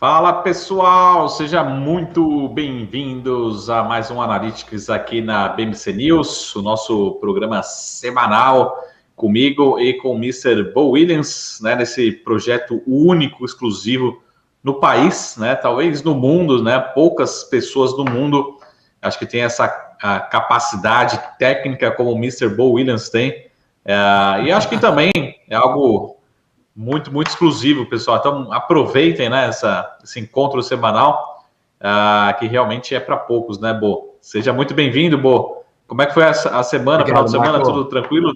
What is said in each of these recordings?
Fala pessoal, sejam muito bem-vindos a mais um Analytics aqui na BMC News, o nosso programa semanal comigo e com o Mr. Bo Williams, né, nesse projeto único, exclusivo no país, né, talvez no mundo, né, poucas pessoas no mundo, acho que tem essa capacidade técnica como o Mr. Bo Williams tem, e acho que também é algo muito, muito exclusivo, pessoal. Então, aproveitem, né, esse encontro semanal, que realmente é para poucos, né, Bo? Seja muito bem-vindo, Bo. Como é que foi a semana, Obrigado, final de semana? Marco. Tudo tranquilo?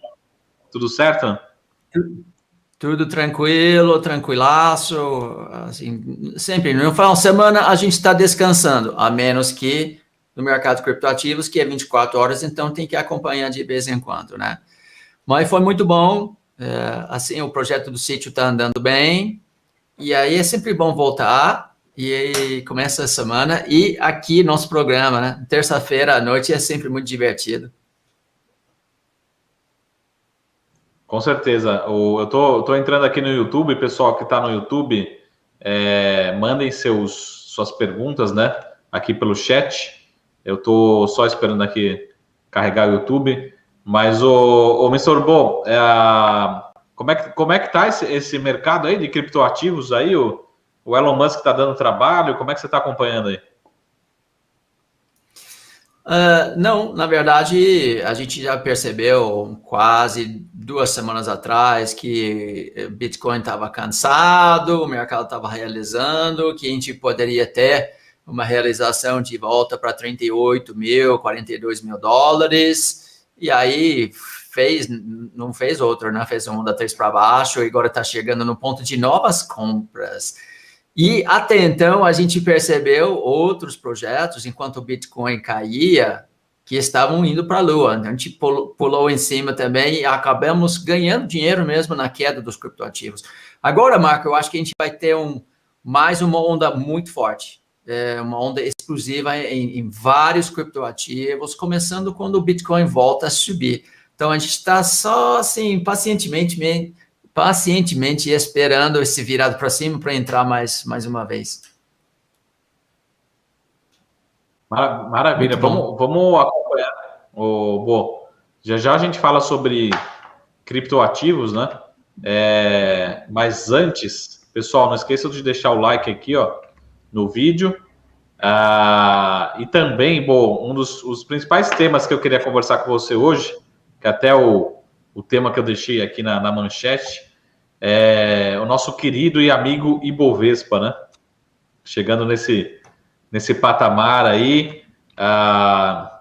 Tudo certo? Tudo tranquilo, tranquilaço. Assim, sempre, no final de semana a gente está descansando, a menos que no mercado de criptoativos, que é 24 horas, então tem que acompanhar de vez em quando, né? Mas foi muito bom. Assim, o projeto do sítio está andando bem. E aí é sempre bom voltar. E aí começa a semana. E aqui nosso programa, né? Terça-feira à noite é sempre muito divertido. Com certeza. Eu tô entrando aqui no YouTube, pessoal que está no YouTube, mandem suas perguntas, né, aqui pelo chat. Eu tô só esperando aqui carregar o YouTube. Mas o Mr. Bo, como é que tá esse mercado aí de criptoativos aí? O Elon Musk está dando trabalho? Como é que você está acompanhando aí? Não, na verdade, a gente já percebeu quase 2 semanas atrás que Bitcoin estava cansado, o mercado estava realizando, que a gente poderia ter uma realização de volta para 38 mil, 42 mil dólares, e aí não fez outro, né? Fez um da 3 para baixo, e agora está chegando no ponto de novas compras. E até então a gente percebeu outros projetos, enquanto o Bitcoin caía, que estavam indo para a Lua. Então, a gente pulou em cima também e acabamos ganhando dinheiro mesmo na queda dos criptoativos. Agora, Marco, eu acho que a gente vai ter mais uma onda muito forte, uma onda explosiva em vários criptoativos, começando quando o Bitcoin volta a subir. Então, a gente está só assim, pacientemente esperando esse virado para cima para entrar mais uma vez. Maravilha, Muito bom. vamos acompanhar. Bo, já a gente fala sobre criptoativos, né? Mas antes, pessoal, não esqueçam de deixar o like aqui, ó, no vídeo. E também, bom, um dos principais temas que eu queria conversar com você hoje, que até o tema que eu deixei aqui na manchete, é o nosso querido e amigo Ibovespa, né? Chegando nesse patamar aí.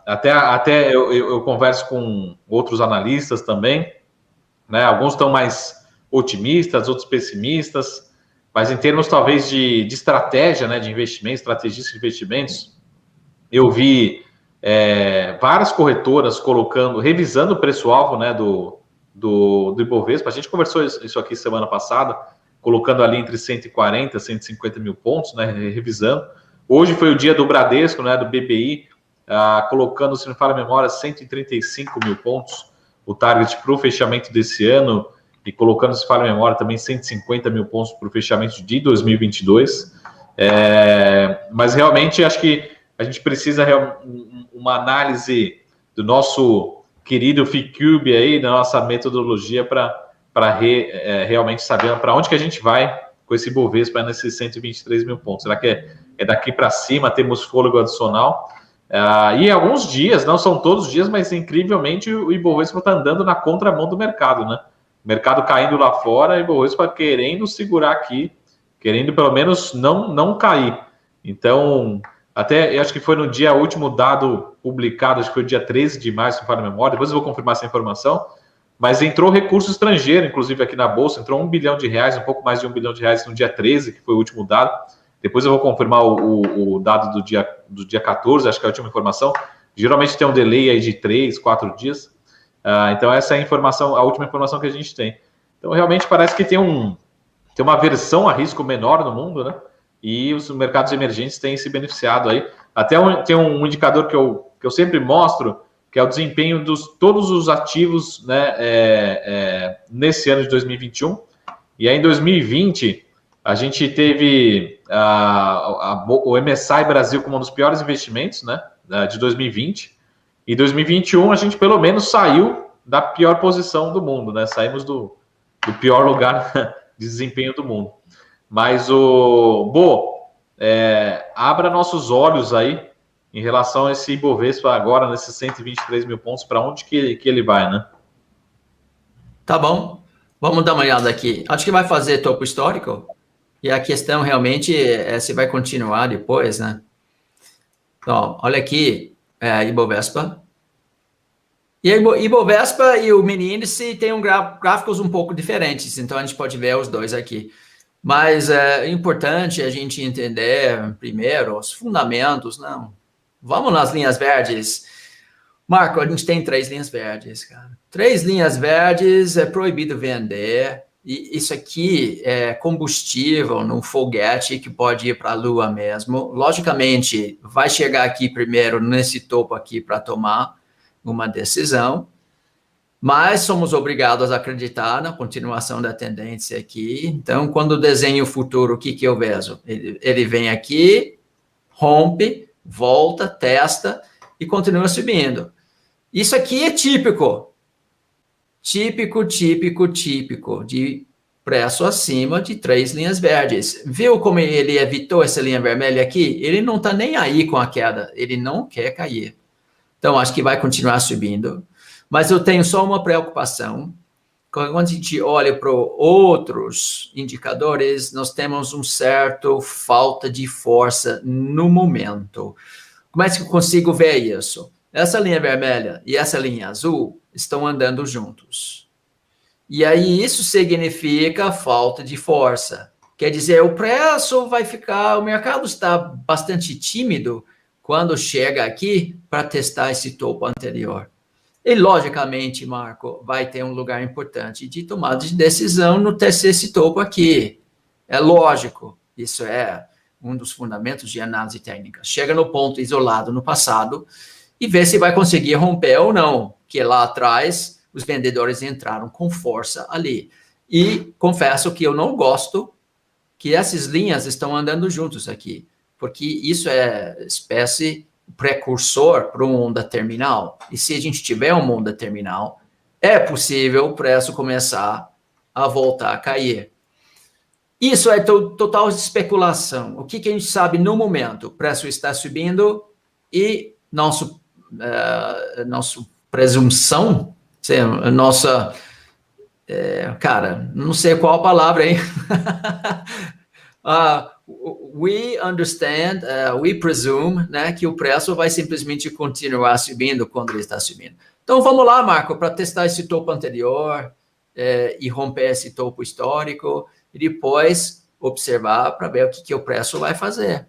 Até eu converso com outros analistas também, né? Alguns estão mais otimistas, outros pessimistas, mas em termos talvez de estratégia, né, de investimento, estrategista de investimentos, eu vi várias corretoras revisando o preço-alvo, né, do Ibovespa. A gente conversou isso aqui semana passada, colocando ali entre 140 e 150 mil pontos, né, revisando. Hoje foi o dia do Bradesco, né, do BBI, colocando, se não falha a memória, 135 mil pontos, o target para o fechamento desse ano, e colocando, se falha a memória, também 150 mil pontos para o fechamento de 2022. Mas realmente acho que a gente precisa uma análise do nosso querido FICUBE aí, da nossa metodologia para realmente saber para onde que a gente vai com esse Bovespa nesses 123 mil pontos. Será que é daqui para cima, temos fôlego adicional? E alguns dias, não são todos os dias, mas incrivelmente o Ibovespa está andando na contramão do mercado, né? O mercado caindo lá fora, e o Ibovespa querendo segurar aqui, querendo pelo menos não cair. Então, até eu acho que foi no dia último dado publicado, acho que foi dia 13 de maio, se não falha a memória, depois eu vou confirmar essa informação, mas entrou recurso estrangeiro, inclusive aqui na Bolsa, entrou R$1 bilhão, um pouco mais de R$1 bilhão no dia 13, que foi o último dado. Depois eu vou confirmar o dado do dia 14, acho que é a última informação. Geralmente tem um delay aí de 3, 4 dias. Então essa é a última informação que a gente tem. Então realmente parece que tem uma aversão a risco menor no mundo, né? E os mercados emergentes têm se beneficiado aí. Tem um indicador que eu sempre mostro, que é o desempenho de todos os ativos, né, nesse ano de 2021. E aí em 2020, A gente teve o MSCI Brasil como um dos piores investimentos, né, de 2020. E 2021 a gente pelo menos saiu da pior posição do mundo, né? Saímos do pior lugar de desempenho do mundo. Mas abra nossos olhos aí em relação a esse Ibovespa agora, nesses 123 mil pontos, para onde que ele vai, né? Tá bom, vamos dar uma olhada aqui. Acho que vai fazer topo histórico, e a questão realmente é se vai continuar depois, né? Então, olha aqui, Ibovespa. E a Ibovespa e o mini índice têm gráficos um pouco diferentes, então a gente pode ver os dois aqui. Mas é importante a gente entender primeiro os fundamentos, não? Vamos nas linhas verdes. Marco, a gente tem 3 linhas verdes, cara. 3 linhas verdes é proibido vender. E isso aqui é combustível num foguete que pode ir para a Lua mesmo. Logicamente, vai chegar aqui primeiro nesse topo aqui para tomar uma decisão. Mas somos obrigados a acreditar na continuação da tendência aqui. Então, quando desenho o futuro, o que eu vejo? Ele vem aqui, rompe, volta, testa e continua subindo. Isso aqui é típico de preço acima de 3 linhas verdes. Viu como ele evitou essa linha vermelha aqui? Ele não está nem aí com a queda, ele não quer cair. Então, acho que vai continuar subindo. Mas eu tenho só uma preocupação. Quando a gente olha para outros indicadores, nós temos um certo falta de força no momento. Como é que eu consigo ver isso? Essa linha vermelha e essa linha azul estão andando juntos. E aí isso significa falta de força. Quer dizer, o preço vai ficar, o mercado está bastante tímido quando chega aqui para testar esse topo anterior. E, logicamente, Marco, vai ter um lugar importante de tomada de decisão no terceiro esse topo aqui. É lógico, isso é um dos fundamentos de análise técnica. Chega no ponto isolado no passado e vê se vai conseguir romper ou não, que lá atrás os vendedores entraram com força ali. E confesso que eu não gosto que essas linhas estão andando juntos aqui, porque isso é espécie precursor para uma onda terminal. E se a gente tiver uma onda terminal, é possível o preço começar a voltar a cair. Isso é total especulação. O que a gente sabe no momento? O preço está subindo e nossa presunção, nossa... cara, não sei qual a palavra, hein? We understand, we presume, né, que o preço vai simplesmente continuar subindo quando ele está subindo. Então, vamos lá, Marco, para testar esse topo anterior e romper esse topo histórico e depois observar para ver o que o preço vai fazer.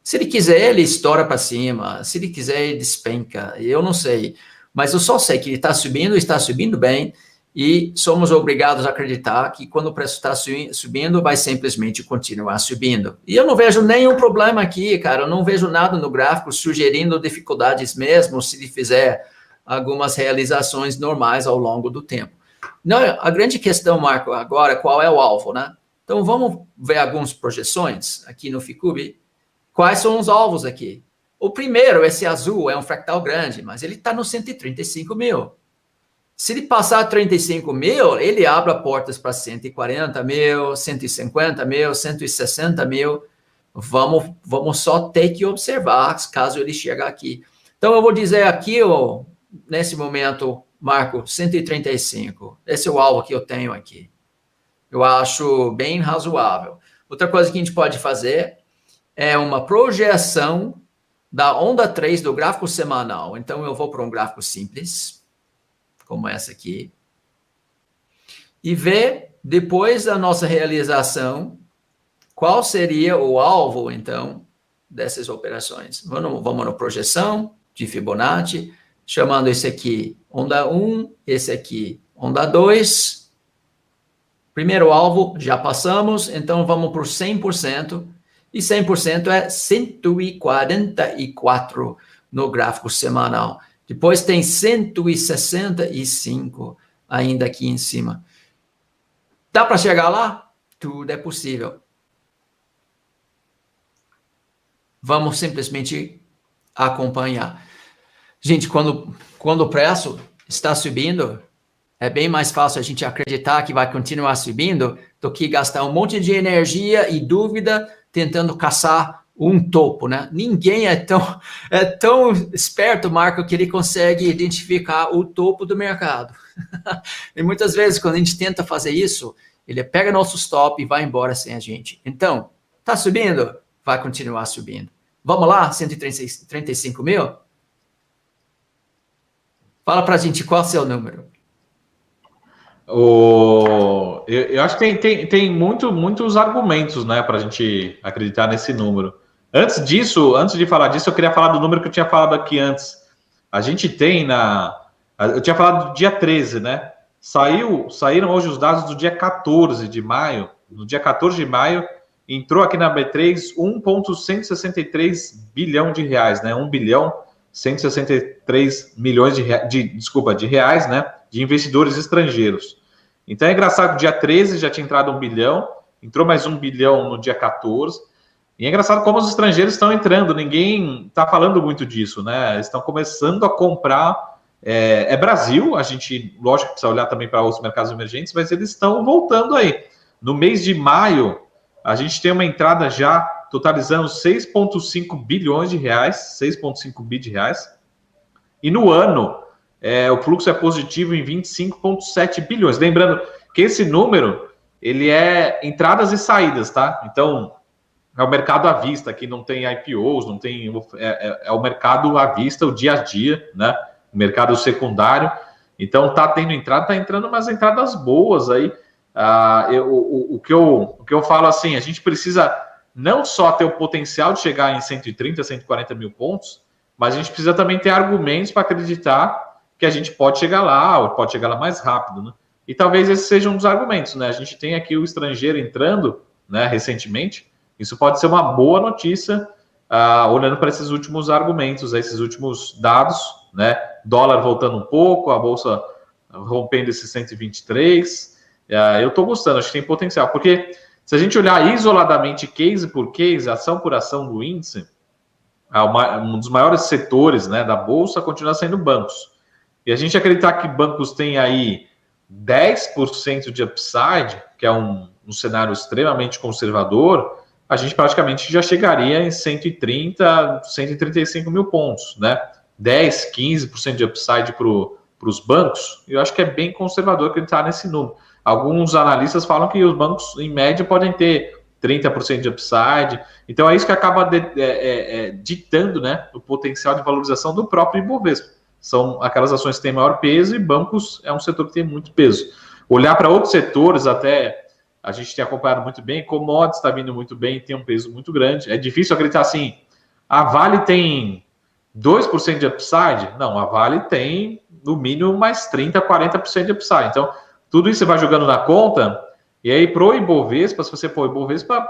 Se ele quiser, ele estoura para cima. Se ele quiser, ele despenca. Eu não sei. Mas eu só sei que ele está subindo bem. E somos obrigados a acreditar que quando o preço está subindo, vai simplesmente continuar subindo. E eu não vejo nenhum problema aqui, cara. Eu não vejo nada no gráfico sugerindo dificuldades mesmo se ele fizer algumas realizações normais ao longo do tempo. Não, a grande questão, Marco, agora, qual é o alvo, né? Então, vamos ver algumas projeções aqui no Ficube. Quais são os alvos aqui? O primeiro, esse azul, é um fractal grande, mas ele está no 135 mil. Se ele passar 35 mil, ele abre portas para 140 mil, 150 mil, 160 mil. Vamos só ter que observar caso ele chegar aqui. Então, eu vou dizer aqui, nesse momento, Marco, 135. Esse é o alvo que eu tenho aqui. Eu acho bem razoável. Outra coisa que a gente pode fazer é uma projeção da onda 3 do gráfico semanal. Então, eu vou para um gráfico simples, como essa aqui, e ver, depois da nossa realização, qual seria o alvo, então, dessas operações. Vamos na projeção de Fibonacci, chamando esse aqui onda 1, esse aqui onda 2. Primeiro alvo, já passamos, então vamos por 100%, e 100% é 144 no gráfico semanal. Depois tem 165 ainda aqui em cima. Dá para chegar lá? Tudo é possível. vamos simplesmente acompanhar. Gente, quando o preço está subindo, é bem mais fácil a gente acreditar que vai continuar subindo do que gastar um monte de energia e dúvida tentando caçar um topo, né? Ninguém é tão esperto, Marco, que ele consegue identificar o topo do mercado. E muitas vezes, quando a gente tenta fazer isso, ele pega nosso stop e vai embora sem a gente. Então, tá subindo? Vai continuar subindo. Vamos lá? 135 mil? Fala pra gente qual é o seu número. Eu acho que tem muitos argumentos, né, para a gente acreditar nesse número. Antes de falar disso, eu queria falar do número que eu tinha falado aqui antes. A gente tem eu tinha falado do dia 13, né? Saíram hoje os dados do dia 14 de maio. No dia 14 de maio, entrou aqui na B3 1,163 bilhão de reais, né? 1 bilhão 163 milhões de reais, né? De investidores estrangeiros. Então é engraçado que dia 13 já tinha entrado 1 bilhão, entrou mais 1 bilhão no dia 14. E é engraçado como os estrangeiros estão entrando, ninguém está falando muito disso, né? Eles estão começando a comprar. Brasil, a gente, lógico, precisa olhar também para outros mercados emergentes, mas eles estão voltando aí. No mês de maio, a gente tem uma entrada já totalizando 6,5 bilhões de reais, 6,5 bi de reais. E no ano, o fluxo é positivo em 25,7 bilhões. Lembrando que esse número, ele é entradas e saídas, tá? Então, é o mercado à vista, que não tem IPOs, não tem... É o mercado à vista, o dia a dia, né? O mercado secundário. Então, tá tendo entrada, tá entrando umas entradas boas aí. O que eu falo assim, a gente precisa não só ter o potencial de chegar em 130, 140 mil pontos, mas a gente precisa também ter argumentos para acreditar que a gente pode chegar lá, ou pode chegar lá mais rápido, né? E talvez esse seja um dos argumentos, né? A gente tem aqui o estrangeiro entrando, né, recentemente. Isso pode ser uma boa notícia, olhando para esses últimos argumentos, esses últimos dados, né? Dólar voltando um pouco, a bolsa rompendo esse 123. Eu estou gostando, acho que tem potencial, porque se a gente olhar isoladamente case por case, ação por ação do índice, um dos maiores setores, né, da bolsa continua sendo bancos. E a gente acreditar que bancos têm aí 10% de upside, que é um cenário extremamente conservador, a gente praticamente já chegaria em 130, 135 mil pontos, né? 10, 15% de upside para os bancos, eu acho que é bem conservador acreditar nesse número. Alguns analistas falam que os bancos, em média, podem ter 30% de upside. Então, é isso que acaba ditando, né, o potencial de valorização do próprio Ibovespa. São aquelas ações que têm maior peso e bancos é um setor que tem muito peso. Olhar para outros setores, até a gente tem acompanhado muito bem, commodities está vindo muito bem, tem um peso muito grande. É difícil acreditar assim, a Vale tem 2% de upside? Não, a Vale tem no mínimo mais 30%, 40% de upside. Então, tudo isso você vai jogando na conta, e aí pro Ibovespa, se você for Ibovespa,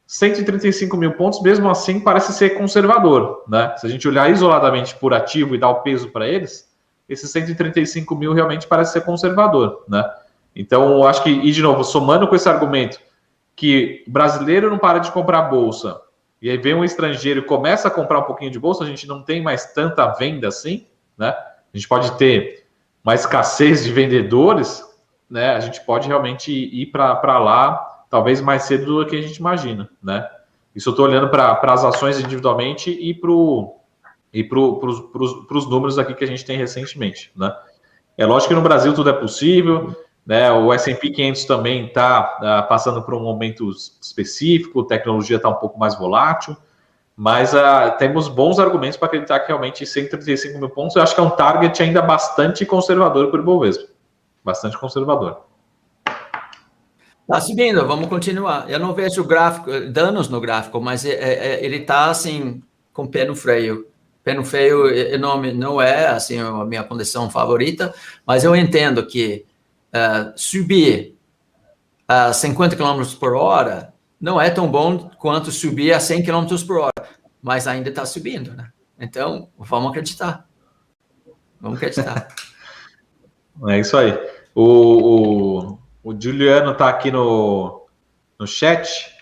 135 mil pontos, mesmo assim, parece ser conservador, né? Se a gente olhar isoladamente por ativo e dar o peso para eles, esses 135 mil realmente parece ser conservador, né? Então, eu acho que, e de novo, somando com esse argumento que o brasileiro não para de comprar bolsa, e aí vem um estrangeiro e começa a comprar um pouquinho de bolsa, a gente não tem mais tanta venda assim, né? A gente pode ter uma escassez de vendedores, né? A gente pode realmente ir para lá, talvez mais cedo do que a gente imagina, né? Isso eu estou olhando para as ações individualmente e para os números aqui que a gente tem recentemente, né? É lógico que no Brasil tudo é possível, né? O S&P 500 também está passando por um momento específico, a tecnologia está um pouco mais volátil, mas temos bons argumentos para acreditar que realmente 135 mil pontos, eu acho que é um target ainda bastante conservador para o Ibovespa. Bastante conservador. Tá subindo, vamos continuar. Eu não vejo gráfico, danos no gráfico, mas ele está assim, com pé no freio. Pé no freio não é assim, a minha condição favorita, mas eu entendo que subir a 50 km por hora não é tão bom quanto subir a 100 km por hora, mas ainda está subindo, né? Então, vamos acreditar. Vamos acreditar. É isso aí. O Juliano está aqui no chat.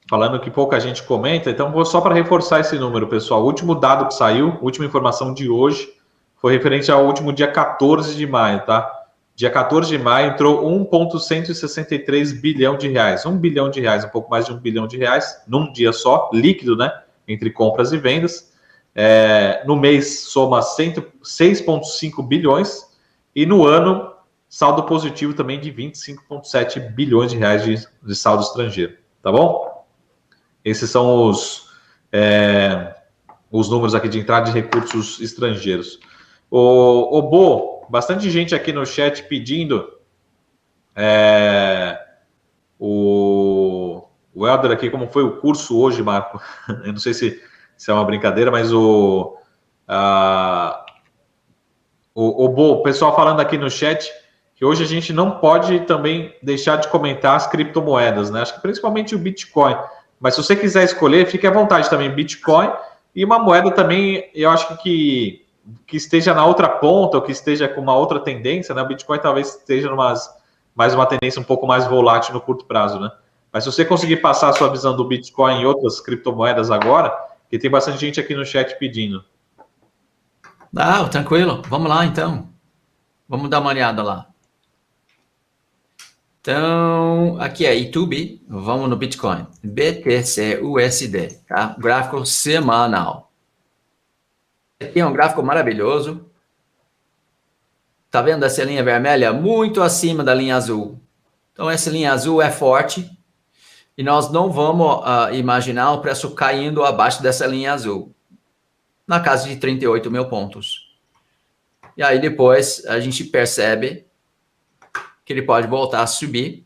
falando que pouca gente comenta, então vou só para reforçar esse número, pessoal. O último dado que saiu, última informação de hoje, foi referente ao último dia 14 de maio, tá? Dia 14 de maio entrou 1,163 bilhão de reais. 1 bilhão de reais, um pouco mais de 1 bilhão de reais, num dia só, líquido, né? Entre compras e vendas. No mês soma 6,5 bilhões e no ano saldo positivo também de 25,7 bilhões de reais de saldo estrangeiro, tá bom? Esses são os números aqui de entrada de recursos estrangeiros. O Bo, bastante gente aqui no chat pedindo o Helder aqui, como foi o curso hoje, Marco? Eu não sei se é uma brincadeira, mas o pessoal falando aqui no chat que hoje a gente não pode também deixar de comentar as criptomoedas, né? Acho que principalmente o Bitcoin. Mas se você quiser escolher, fique à vontade também, Bitcoin e uma moeda também, eu acho que esteja na outra ponta, ou que esteja com uma outra tendência, né? O Bitcoin talvez esteja mais uma tendência um pouco mais volátil no curto prazo, né? Mas se você conseguir passar a sua visão do Bitcoin e outras criptomoedas agora, que tem bastante gente aqui no chat pedindo. Tranquilo. Vamos lá, então. Vamos dar uma olhada lá. Então, aqui é YouTube. Vamos no Bitcoin. BTC-USD, tá? Gráfico semanal. Aqui é um gráfico maravilhoso. Tá vendo essa linha vermelha? Muito acima da linha azul. Então, essa linha azul é forte. E nós não vamos imaginar o preço caindo abaixo dessa linha azul. Na casa de 38 mil pontos. E aí depois a gente percebe que ele pode voltar a subir.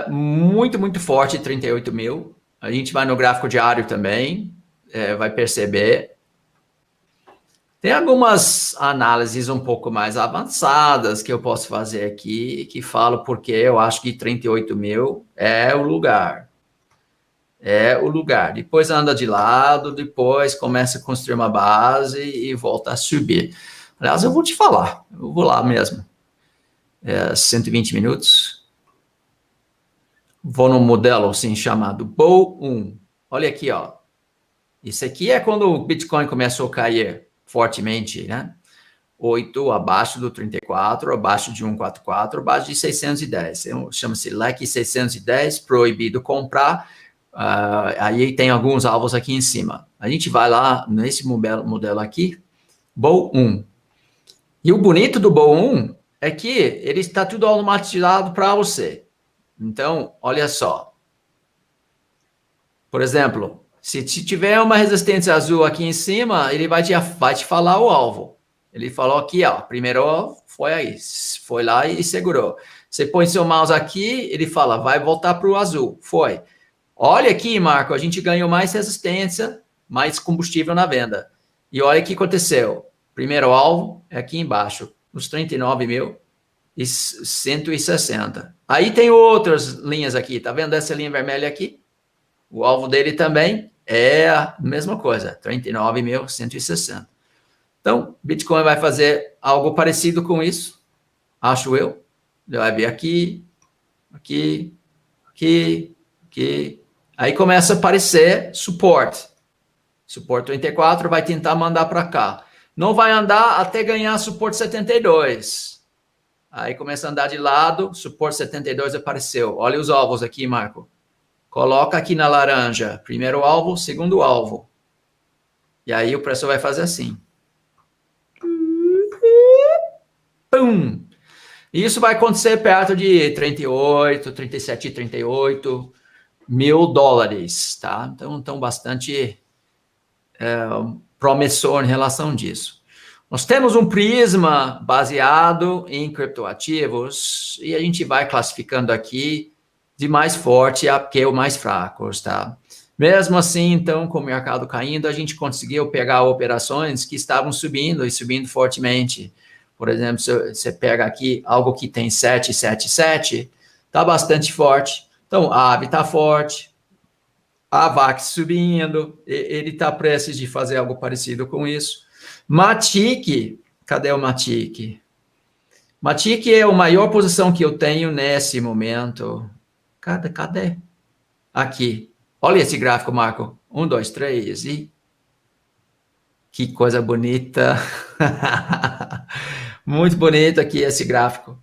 Muito, muito forte, 38 mil. A gente vai no gráfico diário também, vai perceber. Tem algumas análises um pouco mais avançadas que eu posso fazer aqui, que falo porque eu acho que 38 mil é o lugar. É o lugar. Depois anda de lado, depois começa a construir uma base e volta a subir. Aliás, eu vou te falar, eu vou lá mesmo. 120 minutos. Vou num modelo assim chamado Bull 1. Olha aqui, ó. Isso aqui é quando o Bitcoin começou a cair fortemente, né? 8 abaixo do 34, abaixo de 144, abaixo de 610. Chama-se LEC 610, proibido comprar. Aí tem alguns alvos aqui em cima. A gente vai lá nesse modelo aqui, Bull 1. E o bonito do Bull 1 é que ele está tudo automatizado para você. Então, olha só. Por exemplo, se tiver uma resistência azul aqui em cima, ele vai te falar o alvo. Ele falou aqui, ó, primeiro foi aí, foi lá e segurou. Você põe seu mouse aqui, ele fala, vai voltar para o azul. Foi. Olha aqui, Marco, a gente ganhou mais resistência, mais combustível na venda. E olha o que aconteceu. Primeiro alvo é aqui embaixo, nos 39.160. Aí tem outras linhas aqui, tá vendo essa linha vermelha aqui? O alvo dele também é a mesma coisa, 39.160. Então, Bitcoin vai fazer algo parecido com isso, acho eu. Ele vai vir aqui, aqui, aqui, aqui. Aí começa a aparecer suporte. Suporte 34 vai tentar mandar para cá. Não vai andar até ganhar suporte 72. Aí começa a andar de lado, suporte 72 apareceu. Olha os alvos aqui, Marco. Coloca aqui na laranja. Primeiro alvo, segundo alvo. E aí o preço vai fazer assim. Pum! E isso vai acontecer perto de 38, 37, 38 mil dólares, tá? Então bastante promissor em relação disso. Nós temos um prisma baseado em criptoativos e a gente vai classificando aqui de mais forte a que o mais fraco, tá? Mesmo assim, então, com o mercado caindo, a gente conseguiu pegar operações que estavam subindo e subindo fortemente. Por exemplo, se você pega aqui algo que tem 777, está bastante forte. Então, a AVE está forte, a VAX subindo, ele está prestes de fazer algo parecido com isso. Matic, cadê o Matic? Matic é a maior posição que eu tenho nesse momento. Cadê? aqui. Olha esse gráfico, Marco. 1, 2, 3 e... Que coisa bonita. Muito bonito aqui esse gráfico.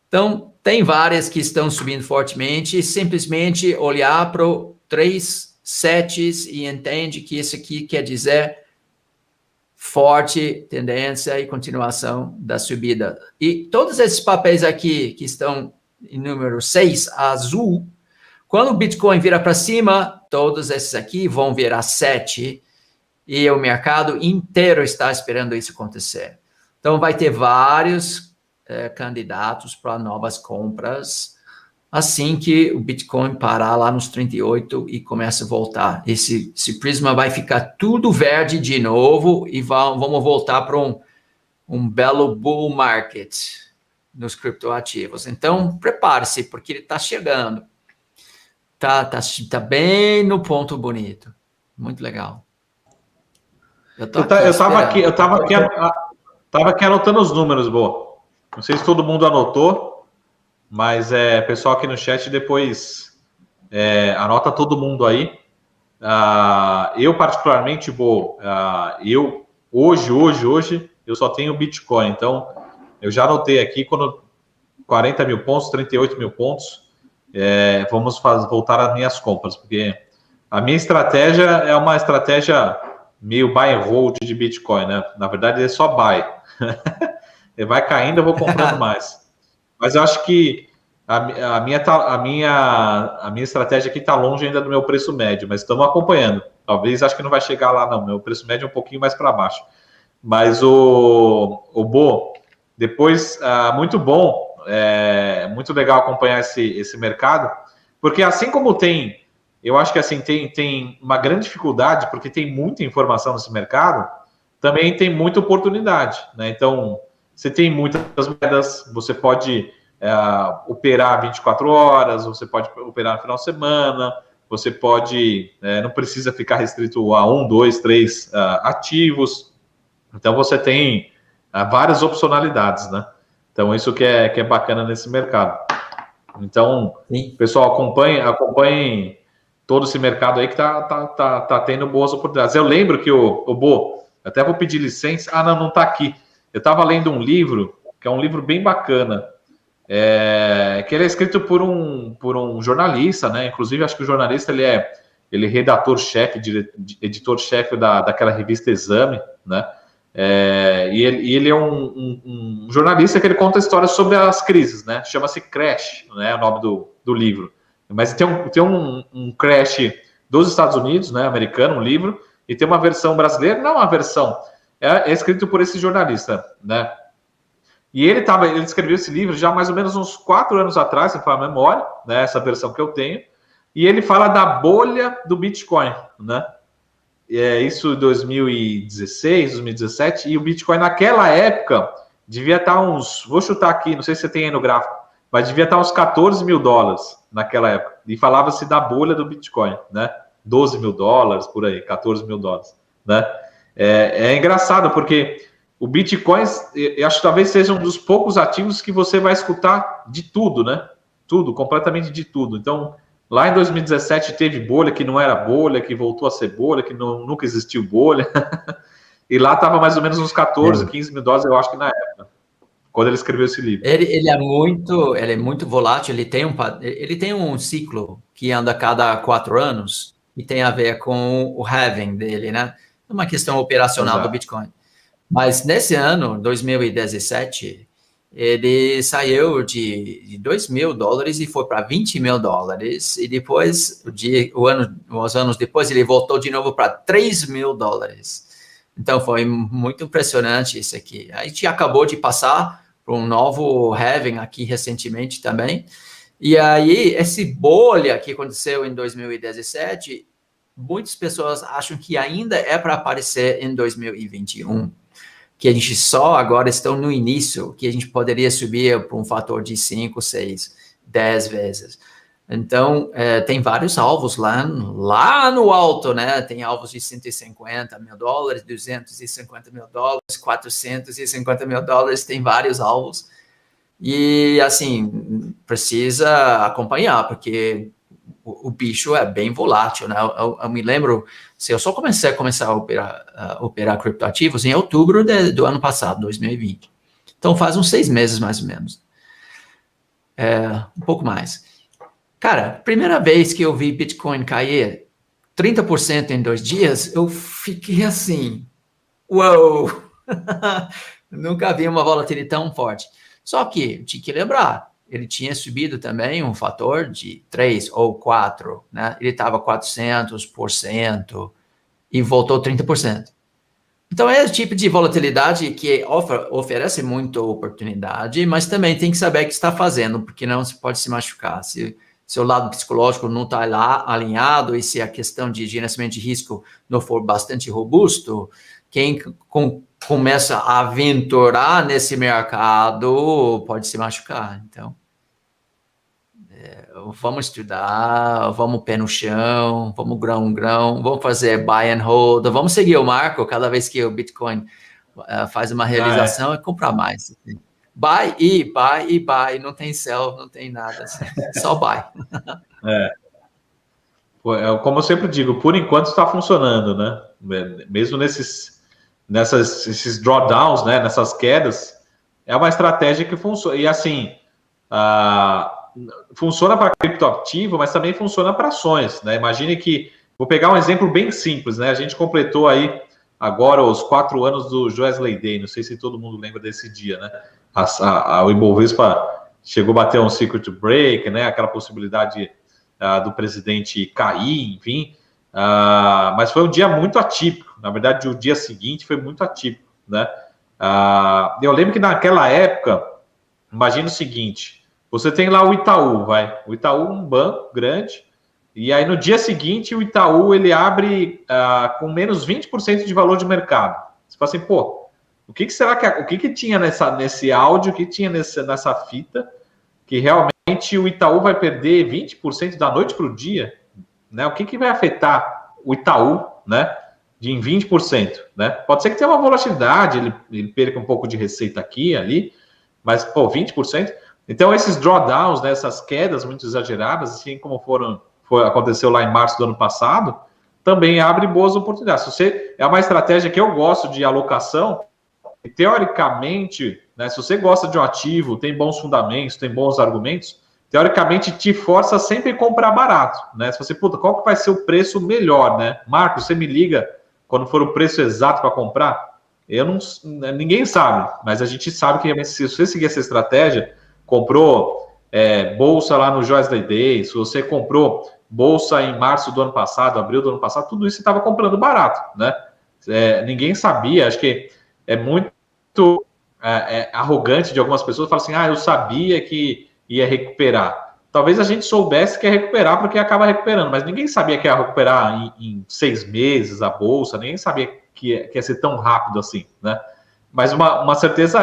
Então, tem várias que estão subindo fortemente. Simplesmente olhar para 3 sets e entende que isso aqui quer dizer forte tendência e continuação da subida. E todos esses papéis aqui que estão em número 6, azul, quando o Bitcoin vira para cima, todos esses aqui vão virar 7 e o mercado inteiro está esperando isso acontecer. Então, vai ter vários candidatos para novas compras assim que o Bitcoin parar lá nos 38 e começa a voltar. Esse prisma vai ficar tudo verde de novo e vamos voltar para um belo bull market nos criptoativos. Então, prepare-se, porque ele está chegando. Tá bem no ponto bonito. Muito legal. Eu estava aqui anotando os números, boa. Não sei se todo mundo anotou, mas pessoal aqui no chat depois anota todo mundo aí. Eu particularmente eu hoje eu só tenho Bitcoin, então eu já anotei aqui quando 40 mil pontos, 38 mil pontos, vamos voltar às minhas compras, porque a minha estratégia é uma estratégia meio buy and hold de Bitcoin, né? Na verdade, é só buy. Ele vai caindo, eu vou comprando mais. Mas eu acho que a minha estratégia aqui está longe ainda do meu preço médio, mas estamos acompanhando. Talvez, acho que não vai chegar lá, não. Meu preço médio é um pouquinho mais para baixo. Mas o Bo, depois, muito bom, muito legal acompanhar esse mercado, porque assim como tem... Eu acho que assim tem uma grande dificuldade, porque tem muita informação nesse mercado, também tem muita oportunidade, né? Então, você tem muitas moedas, você pode operar 24 horas, você pode operar no final de semana, você pode, não precisa ficar restrito a 1, 2, 3 ativos. Então, você tem várias opcionalidades, né? Então, isso que é bacana nesse mercado. Então, sim, pessoal, acompanhem todo esse mercado aí que tá tendo boas oportunidades. Eu lembro que o Bo, até vou pedir licença. Não tá aqui. Eu estava lendo um livro, que é um livro bem bacana, que ele é escrito por um jornalista, né? Inclusive, acho que o jornalista ele é redator-chefe, editor-chefe daquela revista Exame, né? E ele é um jornalista que ele conta histórias sobre as crises, né? Chama-se Crash, né? É o nome do livro. Mas tem um Crash dos Estados Unidos, né? Americano, um livro, e tem uma versão brasileira, não uma versão, é escrito por esse jornalista, né? E ele escreveu esse livro já mais ou menos uns 4 anos atrás, se falar a memória, né? Essa versão que eu tenho, e ele fala da bolha do Bitcoin, né? Isso em 2016, 2017, e o Bitcoin naquela época devia estar vou chutar aqui, não sei se você tem aí no gráfico, mas devia estar uns 14 mil dólares naquela época, e falava-se da bolha do Bitcoin, né? 12 mil dólares, por aí, 14 mil dólares, né? É engraçado, porque o Bitcoin, eu acho que talvez seja um dos poucos ativos que você vai escutar de tudo, né? Tudo, completamente de tudo. Então, lá em 2017 teve bolha que não era bolha, que voltou a ser bolha, que nunca existiu bolha. E lá estava mais ou menos uns 14, 15 mil dólares, eu acho que na época, quando ele escreveu esse livro. Ele é muito volátil, ele tem um ciclo que anda a cada 4 anos e tem a ver com o halving dele, né? Uma questão operacional do Bitcoin. Mas nesse ano, 2017, ele saiu de 2 mil dólares e foi para 20 mil dólares. E depois, os anos depois, ele voltou de novo para 3 mil dólares. Então, foi muito impressionante isso aqui. A gente acabou de passar por um novo halving aqui recentemente também. E aí, esse bolha que aconteceu em 2017, muitas pessoas acham que ainda é para aparecer em 2021. Que a gente só agora está no início, que a gente poderia subir por um fator de 5, 6, 10 vezes. Então, tem vários alvos lá no alto, né? Tem alvos de 150 mil dólares, 250 mil dólares, 450 mil dólares, tem vários alvos. E, assim, precisa acompanhar, porque o bicho é bem volátil, né? Eu me lembro, se eu só comecei a operar criptoativos em outubro do ano passado, 2020. Então faz uns 6 meses mais ou menos. Um pouco mais. Cara, primeira vez que eu vi Bitcoin cair 30% em 2 dias, eu fiquei assim, uou! Nunca vi uma volatilidade tão forte. Só que, tinha que lembrar, ele tinha subido também um fator de 3 ou 4, né? Ele estava 400% e voltou 30%. Então, é o tipo de volatilidade que oferece muita oportunidade, mas também tem que saber o que está fazendo, porque não se pode se machucar. Se seu lado psicológico não está lá alinhado e se a questão de gerenciamento de risco não for bastante robusto, quem começa a aventurar nesse mercado pode se machucar. Então, vamos estudar, vamos pé no chão, vamos grão, vamos fazer buy and hold, vamos seguir o marco cada vez que o Bitcoin faz uma realização e comprar mais. Buy e buy, não tem sell, não tem nada, assim, só buy. Como eu sempre digo, por enquanto está funcionando, né? Mesmo esses drawdowns, né? Nessas quedas, é uma estratégia que funciona. E assim, funciona para criptoativo, mas também funciona para ações, né? Imagine que, vou pegar um exemplo bem simples, né? A gente completou aí agora os 4 anos do Joesley Day, não sei se todo mundo lembra desse dia, né? O Ibovespa chegou a bater um circuit break, né? Aquela possibilidade do presidente cair, enfim. Mas foi um dia muito atípico. Na verdade, o dia seguinte foi muito atípico, né? Eu lembro que naquela época, imagina o seguinte, você tem lá o Itaú, o Itaú é um banco grande, e aí no dia seguinte o Itaú ele abre com menos 20% de valor de mercado. Você fala assim, pô, o que será que tinha nesse áudio, o que tinha nessa fita, que realmente o Itaú vai perder 20% da noite para o dia, né? O que vai afetar o Itaú, né? Em 20%, né? Pode ser que tenha uma volatilidade, ele perca um pouco de receita aqui e ali, mas, pô, 20%. Então, esses drawdowns, né, essas quedas muito exageradas, assim como aconteceu lá em março do ano passado, também abre boas oportunidades. É uma estratégia que eu gosto de alocação, e teoricamente, né, se você gosta de um ativo, tem bons fundamentos, tem bons argumentos, teoricamente te força sempre a comprar barato, né? Se você, puta, qual que vai ser o preço melhor, né? Marcos, você me liga quando for o preço exato para comprar? Ninguém sabe, mas a gente sabe que se você seguir essa estratégia, comprou bolsa lá no Joesley Day, se você comprou bolsa em março do ano passado, abril do ano passado, tudo isso você estava comprando barato, né? Ninguém sabia, acho que é muito arrogante de algumas pessoas, falar assim, eu sabia que ia recuperar. Talvez a gente soubesse que ia recuperar porque acaba recuperando, mas ninguém sabia que ia recuperar em 6 meses a bolsa, ninguém sabia que ia ser tão rápido assim, né? Mas uma certeza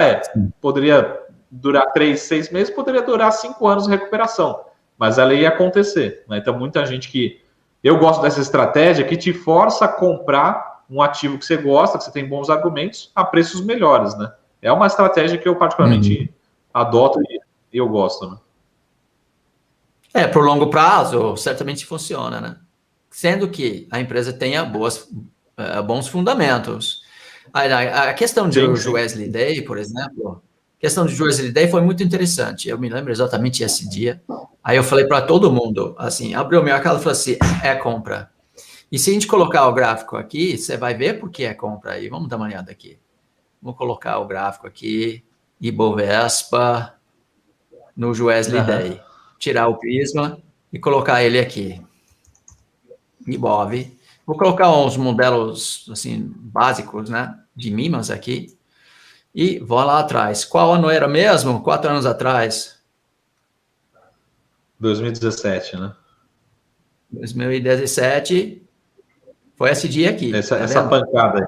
poderia durar 3, 6 meses, poderia durar 5 anos de recuperação, mas ela ia acontecer, né? Então, muita gente eu gosto dessa estratégia que te força a comprar um ativo que você gosta, que você tem bons argumentos, a preços melhores, né? É uma estratégia que eu particularmente adoto e eu gosto, né? Por longo prazo, certamente funciona, né? Sendo que a empresa tenha bons fundamentos. A questão de Joesley Day, por exemplo, a questão de Joesley Day foi muito interessante. Eu me lembro exatamente esse dia. Aí eu falei para todo mundo, assim, abriu o mercado e falou assim, compra. E se a gente colocar o gráfico aqui, você vai ver por que é compra aí. Vamos dar uma olhada aqui. Vou colocar o gráfico aqui, Ibovespa, no Joesley Day. Tirar o prisma e colocar ele aqui. Ibov. Vou colocar uns modelos, assim, básicos, né, de Mimas aqui. E vou lá atrás. Qual ano era mesmo? 4 anos atrás. 2017, né? 2017. Foi esse dia aqui. Essa pancada aí.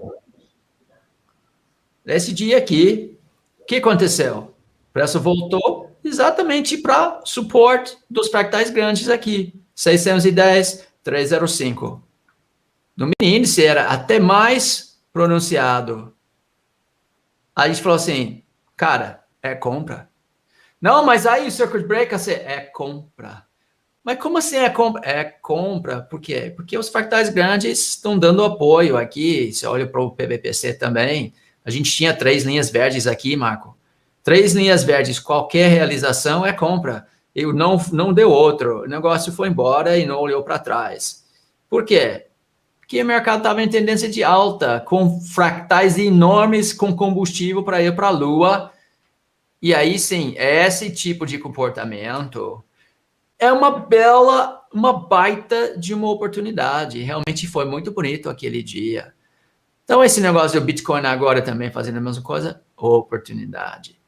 Esse dia aqui, o que aconteceu? O preço voltou exatamente para suporte dos fractais grandes aqui. 610, 305. No mini índice era até mais pronunciado. Aí a gente falou assim, cara, compra. Não, mas aí o circuit breaker é compra. Mas como assim é compra? É compra, por quê? Porque os fractais grandes estão dando apoio aqui. Você olha para o PBPC também. A gente tinha 3 linhas verdes aqui, Marco. 3 linhas verdes, qualquer realização é compra. Eu não deu outro. O negócio foi embora e não olhou para trás. Por quê? Porque o mercado estava em tendência de alta, com fractais enormes com combustível para ir para a Lua. E aí, sim, esse tipo de comportamento é uma baita de uma oportunidade. Realmente foi muito bonito aquele dia. Então, esse negócio do Bitcoin agora também fazendo a mesma coisa, oportunidade.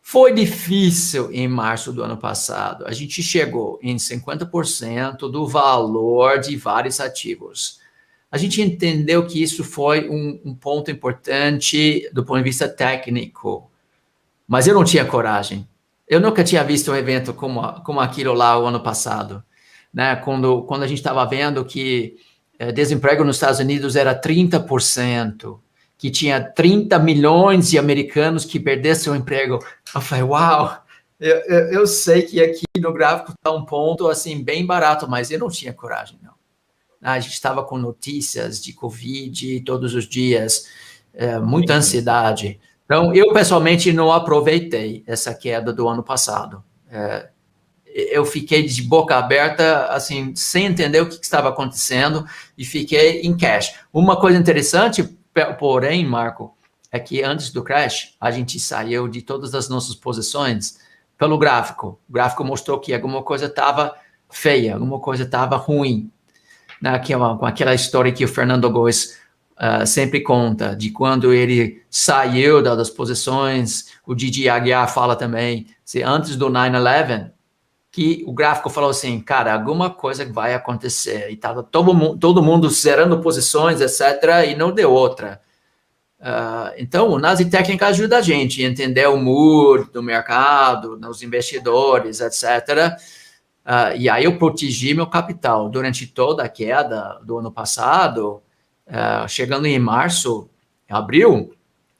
Foi difícil em março do ano passado. A gente chegou em 50% do valor de vários ativos. A gente entendeu que isso foi um ponto importante do ponto de vista técnico, mas eu não tinha coragem. Eu nunca tinha visto um evento como aquilo lá o ano passado, né? Quando a gente estava vendo que desemprego nos Estados Unidos era 30%, que tinha 30 milhões de americanos que perderam seu emprego. Eu falei, uau, eu sei que aqui no gráfico está um ponto assim bem barato, mas eu não tinha coragem, não. A gente estava com notícias de Covid todos os dias, muita ansiedade. Então, eu pessoalmente não aproveitei essa queda do ano passado. Eu fiquei de boca aberta, assim, sem entender o que estava acontecendo e fiquei em cash. Uma coisa interessante, porém, Marco, é que antes do crash, a gente saiu de todas as nossas posições pelo gráfico. O gráfico mostrou que alguma coisa estava feia, alguma coisa estava ruim. Com aquela história que o Fernando Góes sempre conta, de quando ele saiu das posições, o Didi Aguiar fala também, antes do 9/11, que o gráfico falou assim, cara, alguma coisa vai acontecer, e estava todo mundo zerando posições, etc., e não deu outra. Então, o Análise Técnica ajuda a gente a entender o mood do mercado, dos investidores, etc., e aí eu protegi meu capital durante toda a queda do ano passado, chegando em março, abril,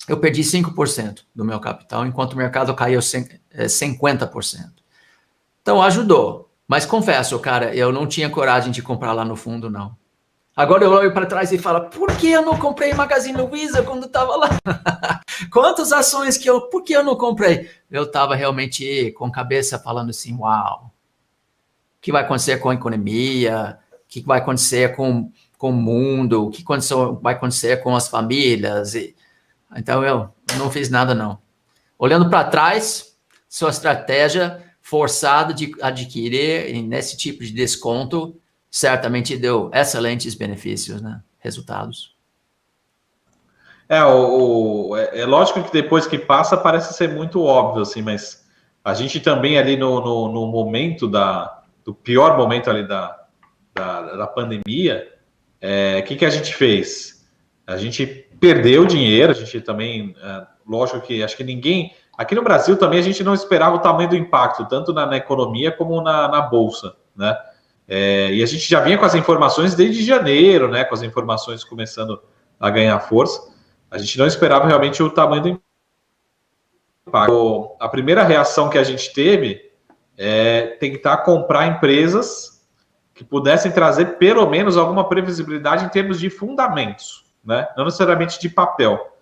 eu perdi 5% do meu capital, enquanto o mercado caiu 50%. Então, ajudou. Mas confesso, cara, eu não tinha coragem de comprar lá no fundo, não. Agora eu olho para trás e falo, por que eu não comprei Magazine Luiza quando estava lá? Quantas ações por que eu não comprei? Eu estava realmente com a cabeça falando assim, uau. O que vai acontecer com a economia, o que vai acontecer com o mundo, o que vai acontecer com as famílias. Então, eu não fiz nada, não. Olhando para trás, sua estratégia forçada de adquirir nesse tipo de desconto certamente deu excelentes benefícios, né? Resultados. É lógico que depois que passa parece ser muito óbvio, assim, mas a gente também ali no momento do pior momento ali da pandemia, que a gente fez? A gente perdeu dinheiro, a gente também, lógico que acho que ninguém, aqui no Brasil também a gente não esperava o tamanho do impacto, tanto na economia como na Bolsa, né? E a gente já vinha com as informações desde janeiro, né? Com as informações começando a ganhar força, a gente não esperava realmente o tamanho do impacto. A primeira reação que a gente teve é tentar comprar empresas que pudessem trazer pelo menos alguma previsibilidade em termos de fundamentos, né? Não necessariamente de papel.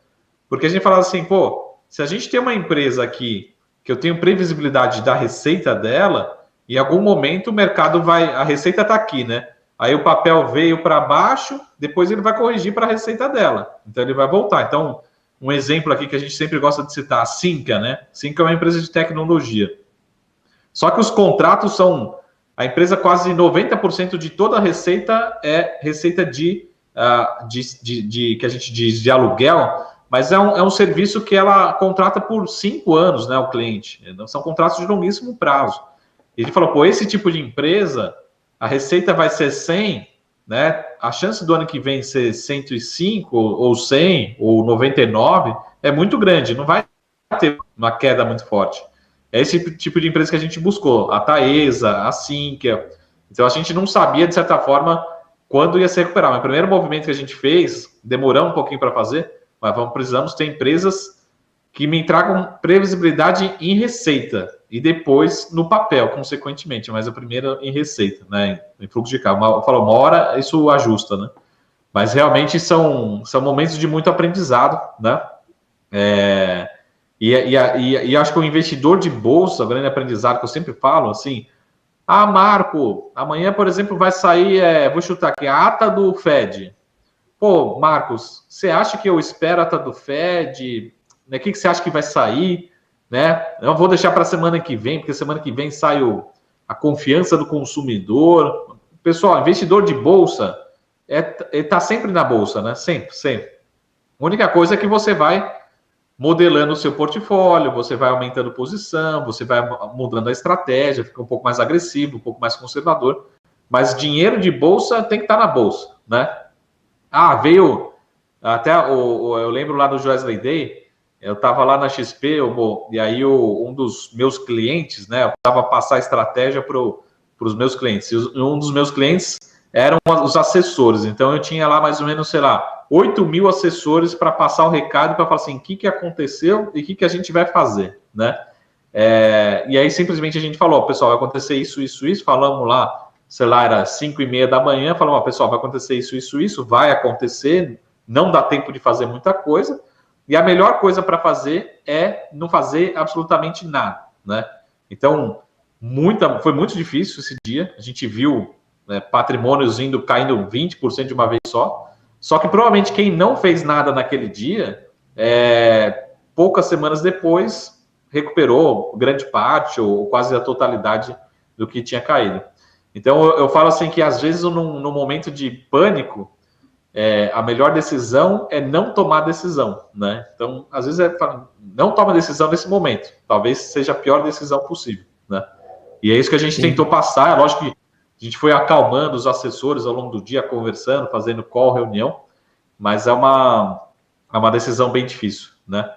Porque a gente falava assim, se a gente tem uma empresa aqui que eu tenho previsibilidade da receita dela, em algum momento o mercado a receita está aqui, né? Aí o papel veio para baixo, depois ele vai corrigir para a receita dela. Então ele vai voltar. Então, um exemplo aqui que a gente sempre gosta de citar, a Cinca, né? Cinca é uma empresa de tecnologia. Só que os contratos são... A empresa, quase 90% de toda a receita é receita que a gente diz de aluguel, mas é um serviço que ela contrata por 5 anos, né, o cliente. São contratos de longuíssimo prazo. E ele falou, esse tipo de empresa, a receita vai ser 100, né? A chance do ano que vem ser 105, ou 100, ou 99, é muito grande. Não vai ter uma queda muito forte. É esse tipo de empresa que a gente buscou. A Taesa, a Sinqia. Então, a gente não sabia, de certa forma, quando ia se recuperar. Mas o primeiro movimento que a gente fez, demorou um pouquinho para fazer, mas precisamos ter empresas que me tragam previsibilidade em receita e depois no papel, consequentemente, mas a primeira em receita, né, em fluxo de caixa. Eu falo, uma hora isso ajusta, né? Mas realmente são momentos de muito aprendizado, né? E acho que o investidor de bolsa, o grande aprendizado que eu sempre falo, assim, Marco, amanhã, por exemplo, vai sair, vou chutar aqui, a ata do Fed. Pô, Marcos, você acha que eu espero a ata do Fed? Né? O que você acha que vai sair? Né? Eu vou deixar para a semana que vem, porque semana que vem sai a confiança do consumidor. Pessoal, investidor de bolsa está sempre na bolsa, né? Sempre, sempre. A única coisa é que você vai modelando o seu portfólio, você vai aumentando posição, você vai mudando a estratégia, fica um pouco mais agressivo, um pouco mais conservador. Mas dinheiro de bolsa tem que estar na bolsa, né? Veio até eu lembro lá do Joesley Day, eu estava lá na XP, e aí um dos meus clientes, né, eu precisava passar a estratégia para os meus clientes. E um dos meus clientes eram os assessores, então eu tinha lá mais ou menos, sei lá, 8 mil assessores para passar o recado, para falar assim, o que aconteceu e o que a gente vai fazer, né? E aí simplesmente a gente falou, pessoal, vai acontecer isso, isso, isso, falamos lá, sei lá, era 5:30 da manhã, falamos, pessoal, vai acontecer isso, isso, isso, vai acontecer, não dá tempo de fazer muita coisa, e a melhor coisa para fazer é não fazer absolutamente nada, né? Então, foi muito difícil esse dia, a gente viu, né, patrimônios caindo 20% de uma vez só que provavelmente quem não fez nada naquele dia, poucas semanas depois, recuperou grande parte ou quase a totalidade do que tinha caído. Então, eu falo assim que às vezes no momento de pânico, a melhor decisão é não tomar decisão, né? Então, às vezes não toma decisão nesse momento. Talvez seja a pior decisão possível, né? E é isso que a gente tentou passar. É lógico que a gente foi acalmando os assessores ao longo do dia, conversando, fazendo call, reunião, mas é uma decisão bem difícil, né?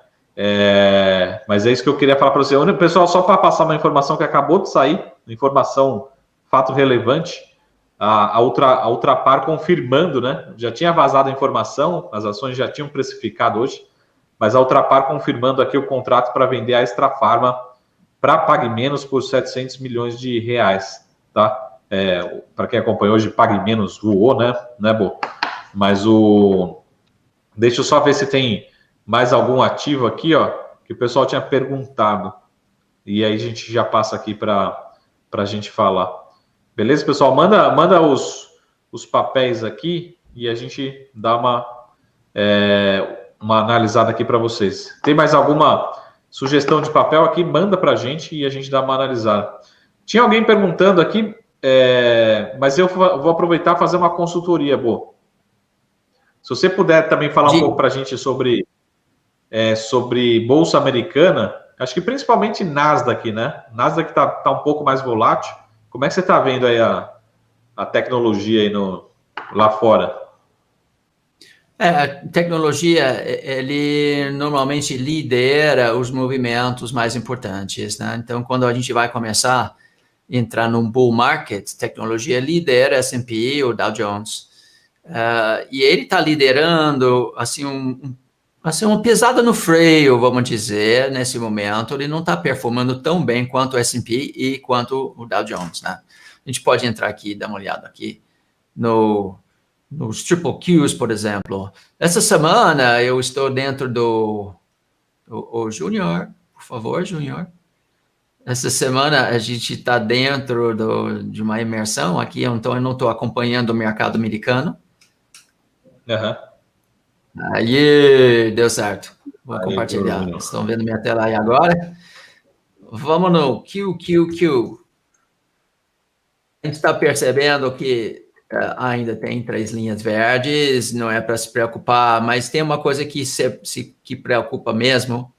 Mas é isso que eu queria falar para você. Pessoal, só para passar uma informação que acabou de sair, informação, fato relevante, a Ultrapar confirmando, né? Já tinha vazado a informação, as ações já tinham precificado hoje, mas a Ultrapar confirmando aqui o contrato para vender a Extrafarma para Pague Menos por 700 milhões de reais, tá? Para quem acompanhou hoje, Pague Menos voou, né, Bo? Mas deixa eu só ver se tem mais algum ativo aqui, ó, que o pessoal tinha perguntado. E aí a gente já passa aqui para a gente falar. Beleza, pessoal? Manda os papéis aqui e a gente dá uma analisada aqui para vocês. Tem mais alguma sugestão de papel aqui? Manda para a gente e a gente dá uma analisada. Tinha alguém perguntando aqui, mas eu vou aproveitar e fazer uma consultoria, Bo. Se você puder também falar um pouco para a gente sobre Bolsa Americana, acho que principalmente Nasdaq, né? Nasdaq está um pouco mais volátil. Como é que você está vendo aí a tecnologia aí lá fora? A tecnologia, ele normalmente lidera os movimentos mais importantes, né? Então, quando a gente vai começar a entrar num bull market, tecnologia lidera S&P ou Dow Jones. E ele está liderando, assim, uma pesada no freio, vamos dizer, nesse momento. Ele não está performando tão bem quanto o S&P e quanto o Dow Jones, né? A gente pode entrar aqui e dar uma olhada aqui nos Triple Qs, por exemplo. Essa semana eu estou dentro o Júnior, por favor, Júnior. Essa semana a gente está dentro de uma imersão aqui, então eu não estou acompanhando o mercado americano. Uhum. Aí, deu certo. Vou compartilhar. Vocês estão vendo minha tela aí agora? Vamos no QQQ. A gente está percebendo que ainda tem 3 linhas verdes, não é para se preocupar, mas tem uma coisa que preocupa mesmo,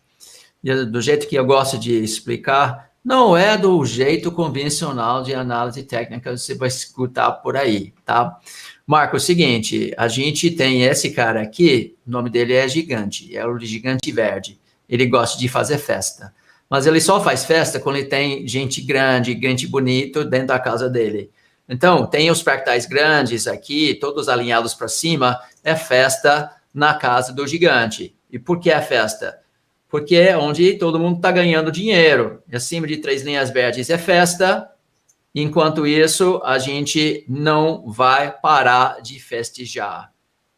do jeito que eu gosto de explicar, não é do jeito convencional de análise técnica que você vai escutar por aí, tá? Marco, é o seguinte, a gente tem esse cara aqui, o nome dele é Gigante, é o Gigante Verde. Ele gosta de fazer festa, mas ele só faz festa quando ele tem gente grande, gente bonito dentro da casa dele. Então, tem os fractais grandes aqui, todos alinhados para cima, é festa na casa do Gigante. E por que é festa? porque é onde todo mundo está ganhando dinheiro. Acima de 3 linhas verdes é festa, enquanto isso, a gente não vai parar de festejar.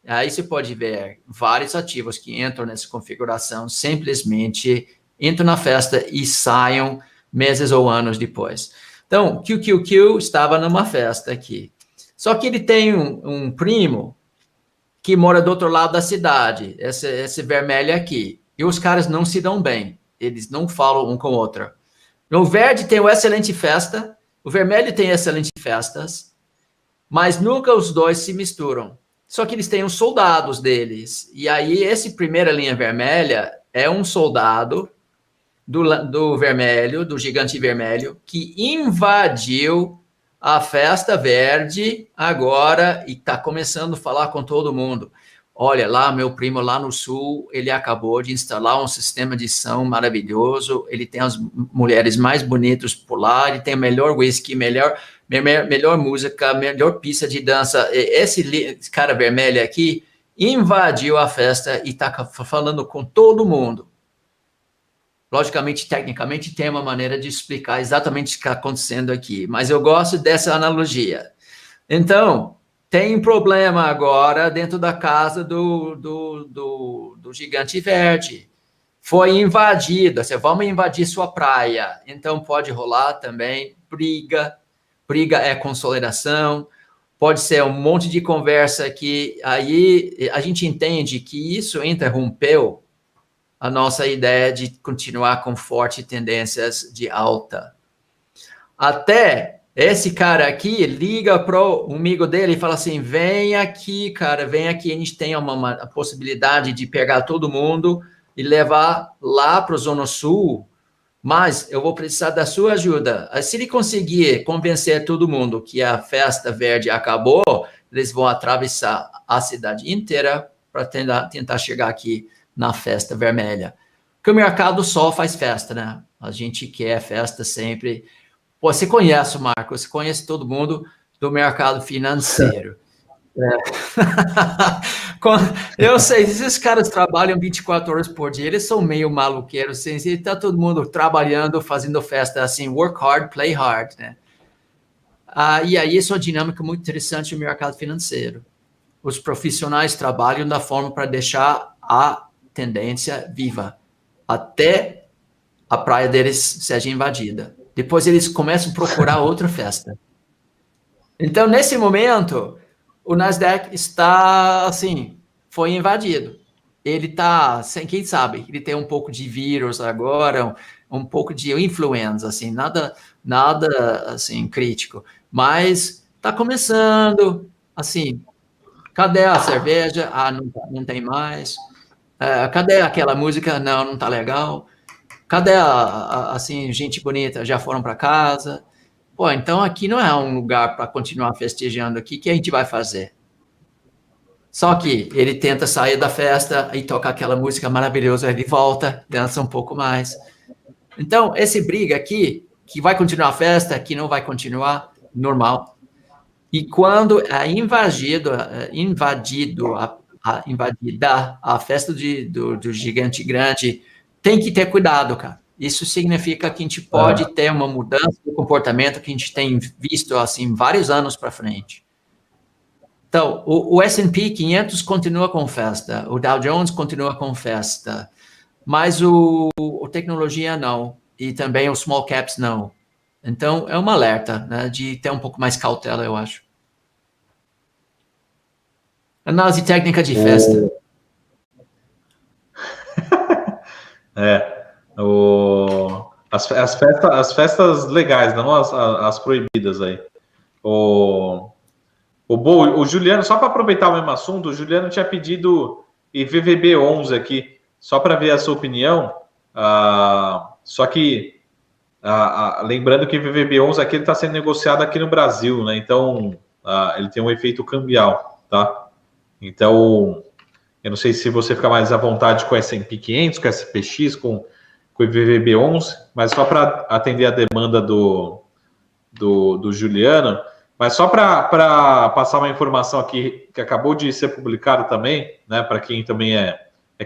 Aí você pode ver vários ativos que entram nessa configuração, simplesmente entram na festa e saiam meses ou anos depois. Então, QQQ estava numa festa aqui. Só que ele tem um primo que mora do outro lado da cidade, esse vermelho aqui. E os caras não se dão bem. Eles não falam um com o outro. O verde tem uma excelente festa, o vermelho tem excelentes festas, mas nunca os dois se misturam. Só que eles têm os soldados deles. E aí, esse primeira linha vermelha é um soldado do vermelho, do gigante vermelho, que invadiu a festa verde agora e está começando a falar com todo mundo. Olha, lá, meu primo lá no sul, ele acabou de instalar um sistema de som maravilhoso, ele tem as mulheres mais bonitas por lá, ele tem o melhor whisky, melhor música, melhor pista de dança. Esse cara vermelho aqui invadiu a festa e está falando com todo mundo. Logicamente, tecnicamente, tem uma maneira de explicar exatamente o que está acontecendo aqui, mas eu gosto dessa analogia. Então, tem problema agora dentro da casa do gigante verde. Foi invadida, vamos invadir sua praia. Então, pode rolar também briga. Briga é consolidação. Pode ser um monte de conversa que aí a gente entende que isso interrompeu a nossa ideia de continuar com fortes tendências de alta. Até esse cara aqui liga para o amigo dele e fala assim, vem aqui, cara, vem aqui, a gente tem a possibilidade de pegar todo mundo e levar lá para a Zona Sul, mas eu vou precisar da sua ajuda. Se ele conseguir convencer todo mundo que a festa verde acabou, eles vão atravessar a cidade inteira para tentar chegar aqui na festa vermelha. Porque o mercado só faz festa, né? A gente quer festa sempre. Pô, você conhece o Marco, você conhece todo mundo do mercado financeiro. Eu sei, esses caras trabalham 24 horas por dia, eles são meio maluqueiros, assim, está todo mundo trabalhando, fazendo festa, assim, work hard, play hard, né? E aí, isso é uma dinâmica muito interessante no mercado financeiro. Os profissionais trabalham da forma para deixar a tendência viva, até a praia deles seja invadida. Depois eles começam a procurar outra festa. Então, nesse momento, o Nasdaq está, assim, foi invadido. Ele está, sem quem sabe, ele tem um pouco de vírus agora, um pouco de influenza, assim, nada, assim, crítico. Mas está começando, assim, cadê a cerveja? Não tem mais. Cadê aquela música? Não tá legal. Cadê assim, gente bonita? Já foram para casa? Pô, então aqui não é um lugar para continuar festejando aqui. O que a gente vai fazer? Só que ele tenta sair da festa e toca aquela música maravilhosa, ele volta, dança um pouco mais. Então, esse briga aqui, que vai continuar a festa, que não vai continuar, normal. E quando é invadida a festa do gigante grande, tem que ter cuidado, cara. Isso significa que a gente pode ter uma mudança de comportamento que a gente tem visto, assim, vários anos para frente. Então, o S&P 500 continua com festa, o Dow Jones continua com festa, mas o tecnologia não, e também os small caps não. Então, é um alerta, né, de ter um pouco mais cautela, eu acho. Análise técnica de festa. As festas legais, não as proibidas aí. O Juliano, só para aproveitar o mesmo assunto, o Juliano tinha pedido IVVB 11 aqui, só para ver a sua opinião. Só que, lembrando que o IVVB 11 aqui está sendo negociado aqui no Brasil, né? Então, ele tem um efeito cambial, tá? Então, eu não sei se você fica mais à vontade com o S&P 500, com o SPX, com o IVVB 11, mas só para atender a demanda do Juliano, mas só para passar uma informação aqui que acabou de ser publicado também, né, para quem também é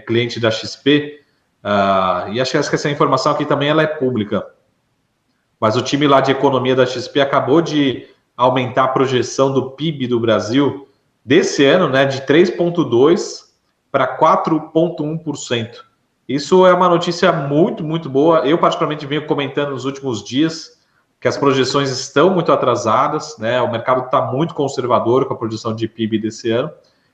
cliente da XP, E acho que essa informação aqui também ela é pública. Mas o time lá de economia da XP acabou de aumentar a projeção do PIB do Brasil desse ano, né, de 3,2% para 4,1%. Isso é uma notícia muito, muito boa. Eu, particularmente, venho comentando nos últimos dias que as projeções estão muito atrasadas, né? O mercado está muito conservador com a projeção de PIB desse ano.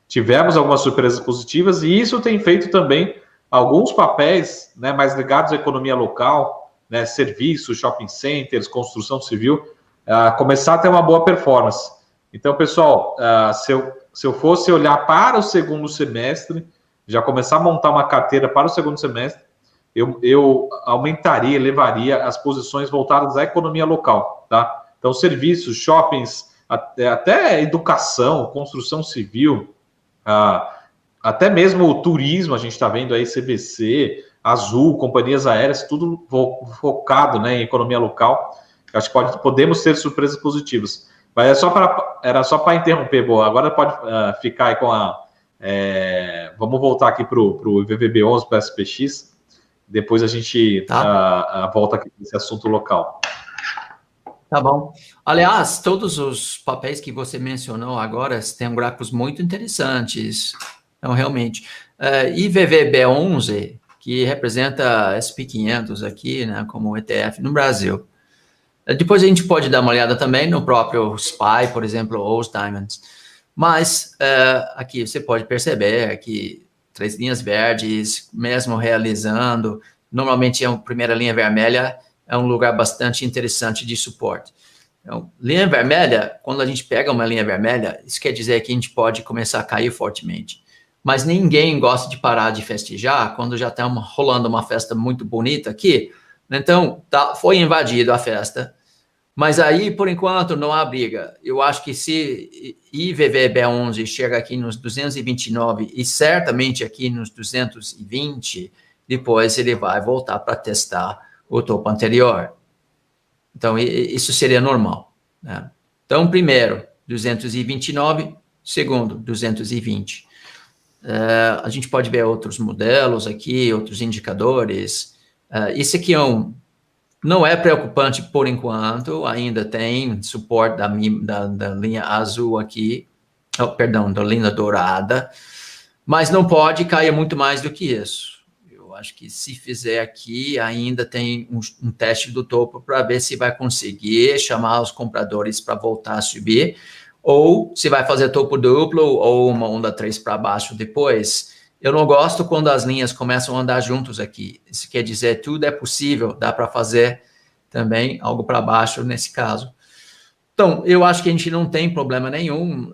Tivemos algumas surpresas positivas e isso tem feito também alguns papéis, né, mais ligados à economia local, né, serviços, shopping centers, construção civil, começar a ter uma boa performance. Então, pessoal, se eu fosse olhar para o segundo semestre, já começar a montar uma carteira para o segundo semestre, eu aumentaria, elevaria as posições voltadas à economia local, tá? Então, serviços, shoppings, até educação, construção civil, até mesmo o turismo, a gente está vendo aí CVC, Azul, companhias aéreas, tudo focado, né, em economia local. Acho que podemos ter surpresas positivas. Mas era só para interromper, boa. Agora pode ficar aí com a... vamos voltar aqui para o VVB11, para o SPX. Depois a gente volta aqui nesse assunto local. Tá bom. Aliás, todos os papéis que você mencionou agora têm gráficos muito interessantes. Então, realmente. IVVB11, que representa SP500 aqui, né, como ETF no Brasil. Depois a gente pode dar uma olhada também no próprio SPY, por exemplo, ou os Diamonds. Mas aqui você pode perceber que 3 linhas verdes, mesmo realizando, normalmente a primeira linha vermelha é um lugar bastante interessante de suporte. Então, linha vermelha, quando a gente pega uma linha vermelha, isso quer dizer que a gente pode começar a cair fortemente. Mas ninguém gosta de parar de festejar quando já está rolando uma festa muito bonita aqui. Então, foi invadido a festa. Mas aí, por enquanto, não há briga. Eu acho que se IVVB11 chega aqui nos 229 e certamente aqui nos 220, depois ele vai voltar para testar o topo anterior. Então, isso seria normal, né? Então, primeiro, 229, segundo, 220. A gente pode ver outros modelos aqui, outros indicadores. Isso aqui não é preocupante por enquanto, ainda tem suporte da linha azul aqui, da linha dourada, mas não pode cair muito mais do que isso. Eu acho que se fizer aqui, ainda tem um teste do topo para ver se vai conseguir chamar os compradores para voltar a subir, ou se vai fazer topo duplo ou uma onda 3 para baixo depois. Eu não gosto quando as linhas começam a andar juntos aqui. Isso quer dizer, tudo é possível, dá para fazer também algo para baixo nesse caso. Então, eu acho que a gente não tem problema nenhum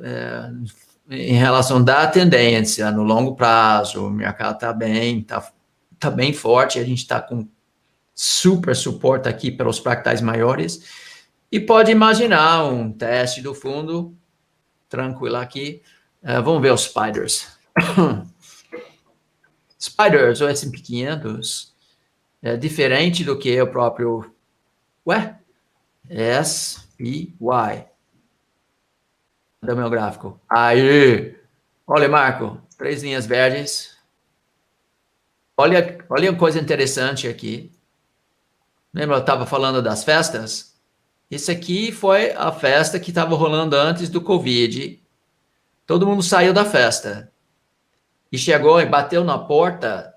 em relação da tendência no longo prazo. O mercado está bem forte, a gente está com super suporte aqui pelos fractais maiores. E pode imaginar um teste do fundo, tranquilo aqui. Vamos ver os Spiders. Spiders, o S&P 500, é diferente do que o próprio... SPY. Cadê o meu gráfico? Aí! Olha, Marco, 3 linhas verdes. Olha uma coisa interessante aqui. Lembra, eu estava falando das festas? Esse aqui foi a festa que estava rolando antes do Covid. Todo mundo saiu da festa. E chegou e bateu na porta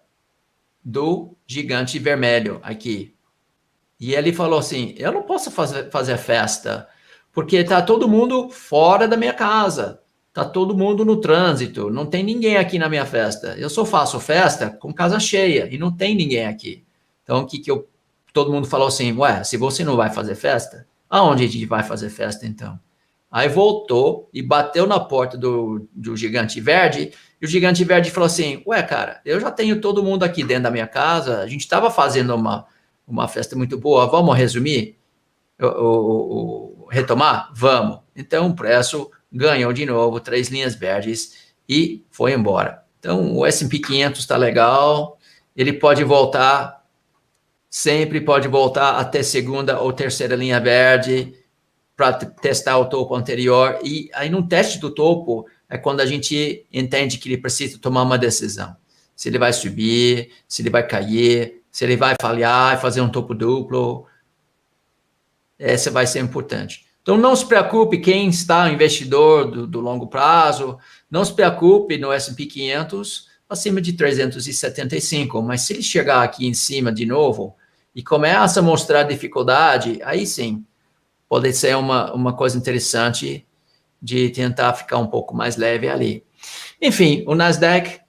do gigante vermelho aqui. E ele falou assim, eu não posso fazer festa, porque está todo mundo fora da minha casa. Está todo mundo no trânsito. Não tem ninguém aqui na minha festa. Eu só faço festa com casa cheia e não tem ninguém aqui. Então, todo mundo falou assim, se você não vai fazer festa, aonde a gente vai fazer festa, então? Aí voltou e bateu na porta do gigante verde, e o gigante verde falou assim, cara, eu já tenho todo mundo aqui dentro da minha casa, a gente estava fazendo uma festa muito boa, vamos resumir? Retomar? Vamos. Então, o preço ganhou de novo 3 linhas verdes e foi embora. Então, o S&P 500 está legal, ele pode voltar... Sempre pode voltar até segunda ou terceira linha verde para testar o topo anterior. E aí, no teste do topo, é quando a gente entende que ele precisa tomar uma decisão. se ele vai subir, se ele vai cair, se ele vai falhar e fazer um topo duplo. Essa vai ser importante. Então, não se preocupe quem está investidor do longo prazo, não se preocupe no S&P 500 acima de 375, mas se ele chegar aqui em cima de novo e começa a mostrar dificuldade, aí sim, pode ser uma coisa interessante de tentar ficar um pouco mais leve ali. Enfim, o Nasdaq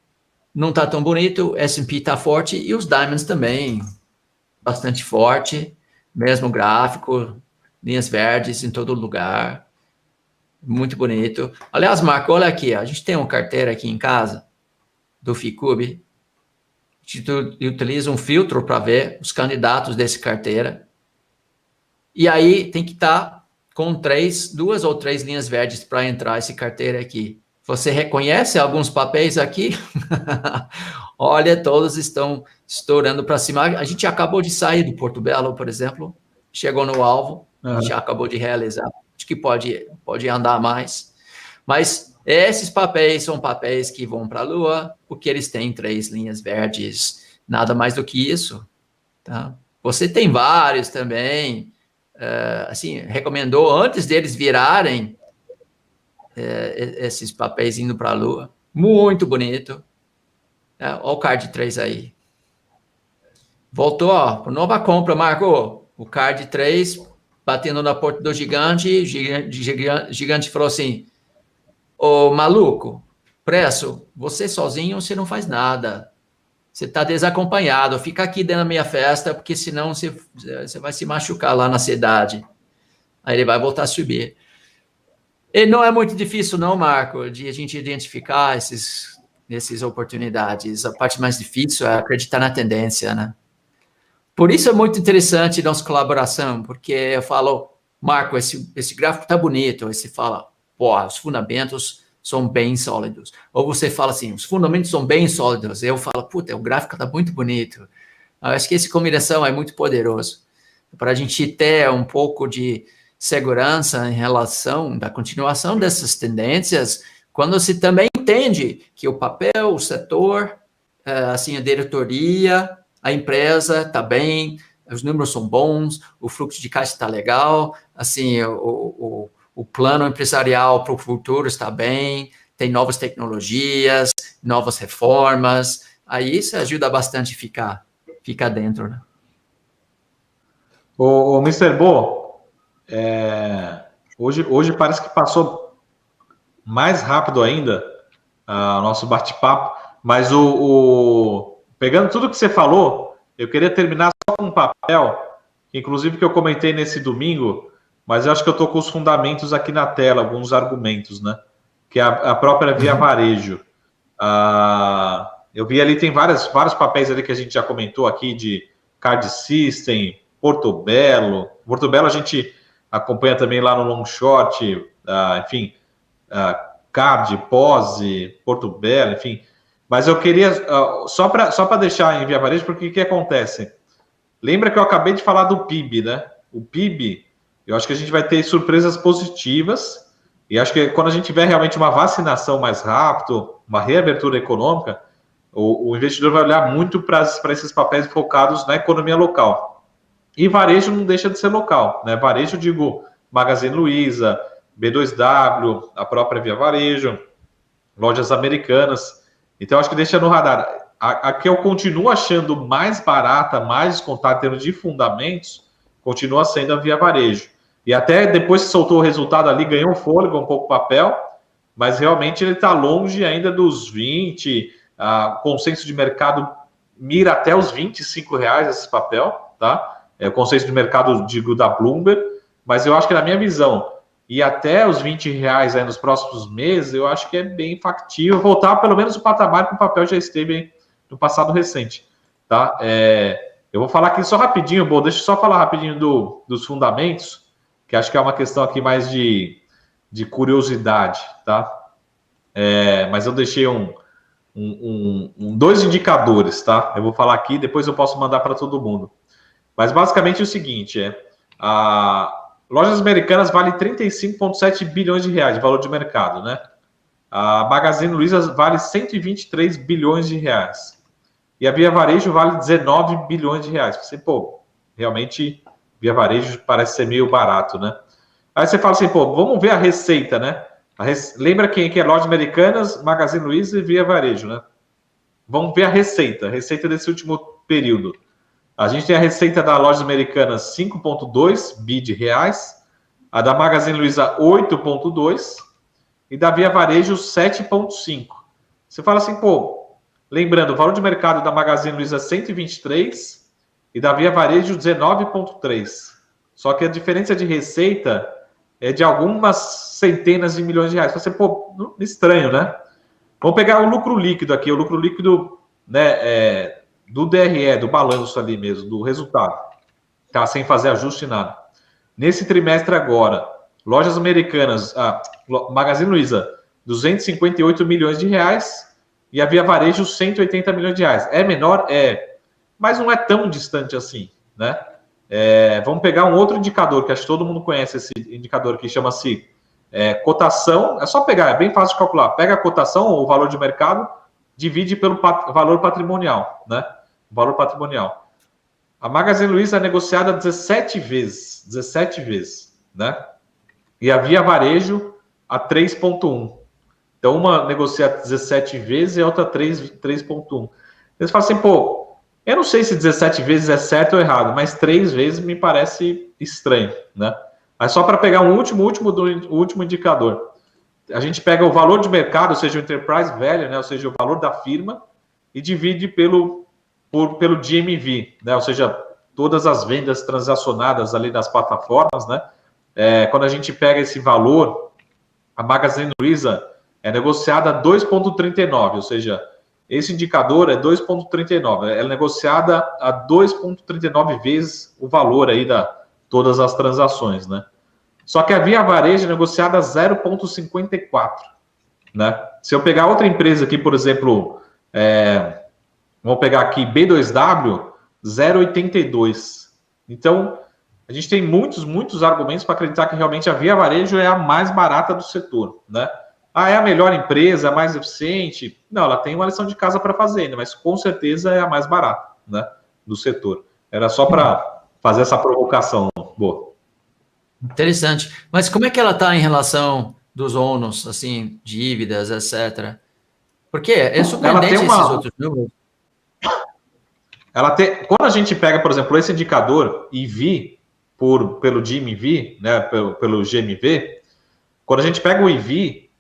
não está tão bonito, o S&P está forte e os Diamonds também, bastante forte, mesmo gráfico, linhas verdes em todo lugar, muito bonito. Aliás, Marco, olha aqui, a gente tem uma carteira aqui em casa, do Ficube, a gente utiliza um filtro para ver os candidatos dessa carteira, e aí tem que estar com 2 ou 3 linhas verdes para entrar essa carteira aqui. Você reconhece alguns papéis aqui? Olha, todos estão estourando para cima. A gente acabou de sair do Porto Belo, por exemplo, chegou no alvo, a gente acabou de realizar. Acho que pode andar mais. Mas esses papéis são papéis que vão para a Lua, porque eles têm 3 linhas verdes, nada mais do que isso. Tá? Você tem vários também, assim, recomendou antes deles virarem esses papéis indo para a Lua. Muito bonito. Olha o card 3 aí. Voltou, ó, nova compra, Marco. O card 3 batendo na porta do gigante. Gigante falou assim: ô maluco, preço, você sozinho você não faz nada. Você está desacompanhado. Fica aqui dentro da minha festa, porque senão você vai se machucar lá na cidade. Aí ele vai voltar a subir. E não é muito difícil, não, Marco, de a gente identificar essas oportunidades. A parte mais difícil é acreditar na tendência, né? Por isso é muito interessante nossa colaboração, porque eu falo, Marco, esse gráfico tá bonito. Aí você fala, pô, os fundamentos são bem sólidos. Ou você fala assim, os fundamentos são bem sólidos. Eu falo, puta, o gráfico tá muito bonito. Eu acho que essa combinação é muito poderoso. Para a gente ter um pouco de segurança em relação da continuação dessas tendências, quando se também entende que o papel, o setor, assim, a diretoria, a empresa está bem, os números são bons, o fluxo de caixa está legal, assim, o plano empresarial para o futuro está bem, tem novas tecnologias, novas reformas, aí isso ajuda bastante a ficar dentro, né? O Mr. Bo, hoje parece que passou mais rápido ainda o nosso bate-papo, mas pegando tudo que você falou, eu queria terminar só com um papel, inclusive que eu comentei nesse domingo, mas eu acho que eu estou com os fundamentos aqui na tela, alguns argumentos, né? Que é a própria Via Varejo. Eu vi ali, tem vários papéis ali que a gente já comentou aqui, de Card System, Porto Belo. Porto Belo a gente acompanha também lá no Long Short, enfim, Card, Pose, Porto Belo, enfim. Mas eu queria, só para deixar em Via Varejo, porque o que acontece? Lembra que eu acabei de falar do PIB, né? O PIB, eu acho que a gente vai ter surpresas positivas, e acho que quando a gente tiver realmente uma vacinação mais rápido, uma reabertura econômica, o investidor vai olhar muito para esses papéis focados na economia local. E varejo não deixa de ser local, né? Varejo, digo, Magazine Luiza, B2W, a própria Via Varejo, lojas americanas. Então, acho que deixa no radar. A que eu continuo achando mais barata, mais descontada em termos de fundamentos, continua sendo a Via Varejo. E até depois que soltou o resultado ali, ganhou um fôlego, um pouco papel, mas realmente ele está longe ainda dos 20, consenso de mercado mira até os R$25 esse papel, tá? É o consenso de mercado, digo, da Bloomberg, mas eu acho que na minha visão, e até os R$20 aí nos próximos meses, eu acho que é bem factível voltar pelo menos o patamar que o papel já esteve aí no passado recente, tá? Eu vou falar aqui só rapidinho, bom, deixa eu só falar rapidinho dos fundamentos, que acho que é uma questão aqui mais de curiosidade, tá? Mas eu deixei dois indicadores, tá? Eu vou falar aqui, depois eu posso mandar para todo mundo. Mas basicamente é o seguinte, lojas americanas vale 35,7 bilhões de reais de valor de mercado, né? A Magazine Luiza vale 123 bilhões de reais. e a Via Varejo vale 19 bilhões de reais. Você, pô, realmente, Via Varejo parece ser meio barato, né? Aí você fala assim, pô, vamos ver a receita, né? Lembra quem que é Lojas Americanas, Magazine Luiza e Via Varejo, né? Vamos ver a receita desse último período. A gente tem a receita da Lojas Americanas 5,2 bi de reais, a da Magazine Luiza 8,2 e da Via Varejo 7,5. Você fala assim, pô, lembrando, o valor de mercado da Magazine Luiza 123 e da Via Varejo 19,3. Só que a diferença de receita é de algumas centenas de milhões de reais. Você, pô, estranho, né? Vamos pegar o lucro líquido aqui, o lucro líquido, né, do DRE, do balanço ali mesmo, do resultado, tá? Sem fazer ajuste nada. Nesse trimestre agora, Lojas Americanas, Magazine Luiza, 258 milhões de reais e a Via Varejo 180 milhões de reais. É menor? É, mas não é tão distante assim, né? Vamos pegar um outro indicador, que acho que todo mundo conhece esse indicador, que chama-se cotação. É só pegar, é bem fácil de calcular. Pega a cotação, ou o valor de mercado, divide pelo valor patrimonial, né? O valor patrimonial. A Magazine Luiza é negociada 17 vezes, né? E a Via Varejo a 3,1. Então, uma negocia 17 vezes e a outra 3,1. Eles falam assim, pô, eu não sei se 17 vezes é certo ou errado, mas 3 vezes me parece estranho, né? Mas só para pegar um último indicador. A gente pega o valor de mercado, ou seja, o enterprise value, né? Ou seja, o valor da firma, e divide pelo GMV, né? Ou seja, todas as vendas transacionadas ali nas plataformas, né? Quando a gente pega esse valor, a Magazine Luiza é negociada a 2,39, ou seja, esse indicador é 2,39, é negociada a 2,39 vezes o valor aí da todas as transações, né? Só que a Via Varejo é negociada a 0,54, né? Se eu pegar outra empresa aqui, por exemplo, vamos pegar aqui B2W, 0,82. Então, a gente tem muitos argumentos para acreditar que realmente a Via Varejo é a mais barata do setor, né? É a melhor empresa, a mais eficiente? Não, ela tem uma lição de casa para fazer, né? Mas com certeza é a mais barata, né, do setor. Era só para fazer essa provocação. Boa. Interessante. Mas como é que ela está em relação dos ônus, assim, dívidas, etc.? Porque é surpreendente esses outros números. Quando a gente pega, por exemplo, esse indicador EV pelo GMV, né, pelo GMV, quando a gente pega o EV,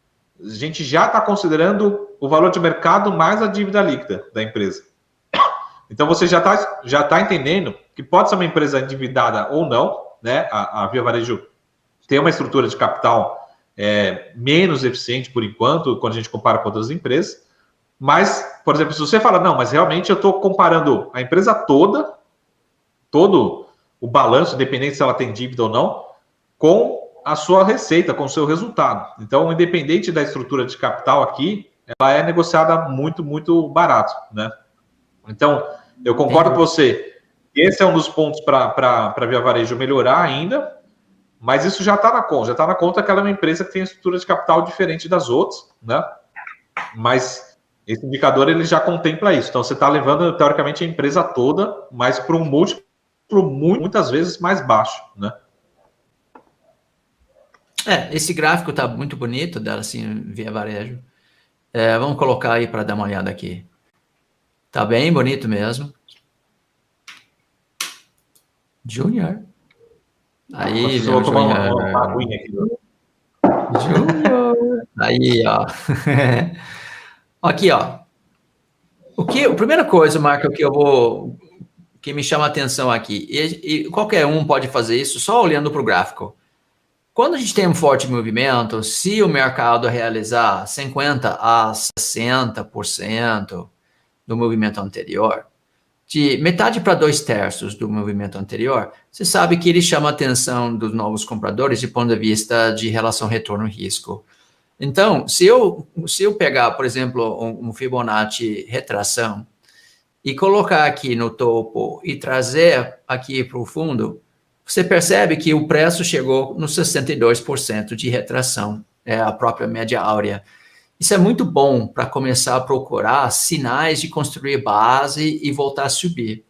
a gente já está considerando o valor de mercado mais a dívida líquida da empresa. Então, você já tá entendendo que pode ser uma empresa endividada ou não, né? A Via Varejo tem uma estrutura de capital menos eficiente, por enquanto, quando a gente compara com outras empresas. Mas, por exemplo, se você fala, não, mas realmente eu estou comparando a empresa toda, todo o balanço, independente se ela tem dívida ou não, com a sua receita, com o seu resultado. Então, independente da estrutura de capital aqui, ela é negociada muito barato, né? Então, eu concordo com você. Esse é um dos pontos para a Via Varejo melhorar ainda, mas isso já está na conta. Já está na conta que ela é uma empresa que tem estrutura de capital diferente das outras, né? Mas esse indicador ele já contempla isso. Então, você está levando, teoricamente, a empresa toda, mas para um múltiplo muitas vezes mais baixo, né? Esse gráfico está muito bonito dela, assim, Via Varejo. Vamos colocar aí para dar uma olhada aqui. Tá bem bonito mesmo. Júnior. Aí, vou tomar uma aguinha aqui. Júnior. Aí, ó. Aqui, ó. A primeira coisa, Marco, que me chama a atenção aqui, e qualquer um pode fazer isso só olhando para o gráfico. Quando a gente tem um forte movimento, se o mercado realizar 50% a 60% do movimento anterior, de metade para 2/3 do movimento anterior, você sabe que ele chama a atenção dos novos compradores de ponto de vista de relação retorno-risco. Então, se eu pegar, por exemplo, um Fibonacci retração e colocar aqui no topo e trazer aqui para o fundo, você percebe que o preço chegou nos 62% de retração, é a própria média áurea. Isso é muito bom para começar a procurar sinais de construir base e voltar a subir.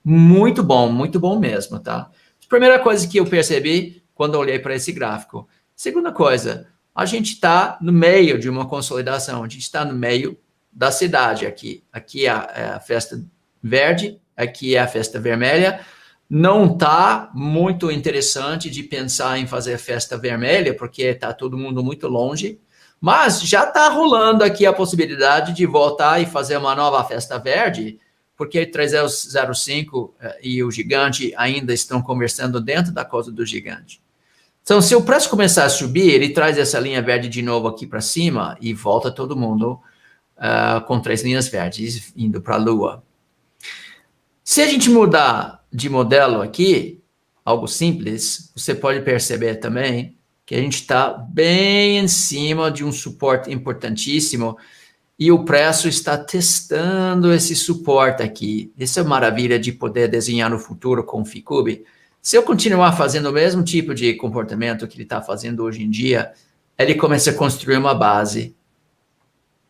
Muito bom mesmo, tá? Primeira coisa que eu percebi quando eu olhei para esse gráfico. Segunda coisa, a gente está no meio de uma consolidação, a gente está no meio da cidade aqui. Aqui é a festa verde, aqui é a festa vermelha. Não está muito interessante de pensar em fazer festa vermelha, porque está todo mundo muito longe. Mas já está rolando aqui a possibilidade de voltar e fazer uma nova festa verde, porque 3005 e o gigante ainda estão conversando dentro da coisa do gigante. Então, se o preço começar a subir, ele traz essa linha verde de novo aqui para cima e volta todo mundo com 3 linhas verdes indo para a lua. Se a gente mudar de modelo aqui, algo simples, você pode perceber também que a gente está bem em cima de um suporte importantíssimo e o preço está testando esse suporte aqui. Essa é a maravilha de poder desenhar no futuro com o Ficube. Se eu continuar fazendo o mesmo tipo de comportamento que ele está fazendo hoje em dia, ele começa a construir uma base.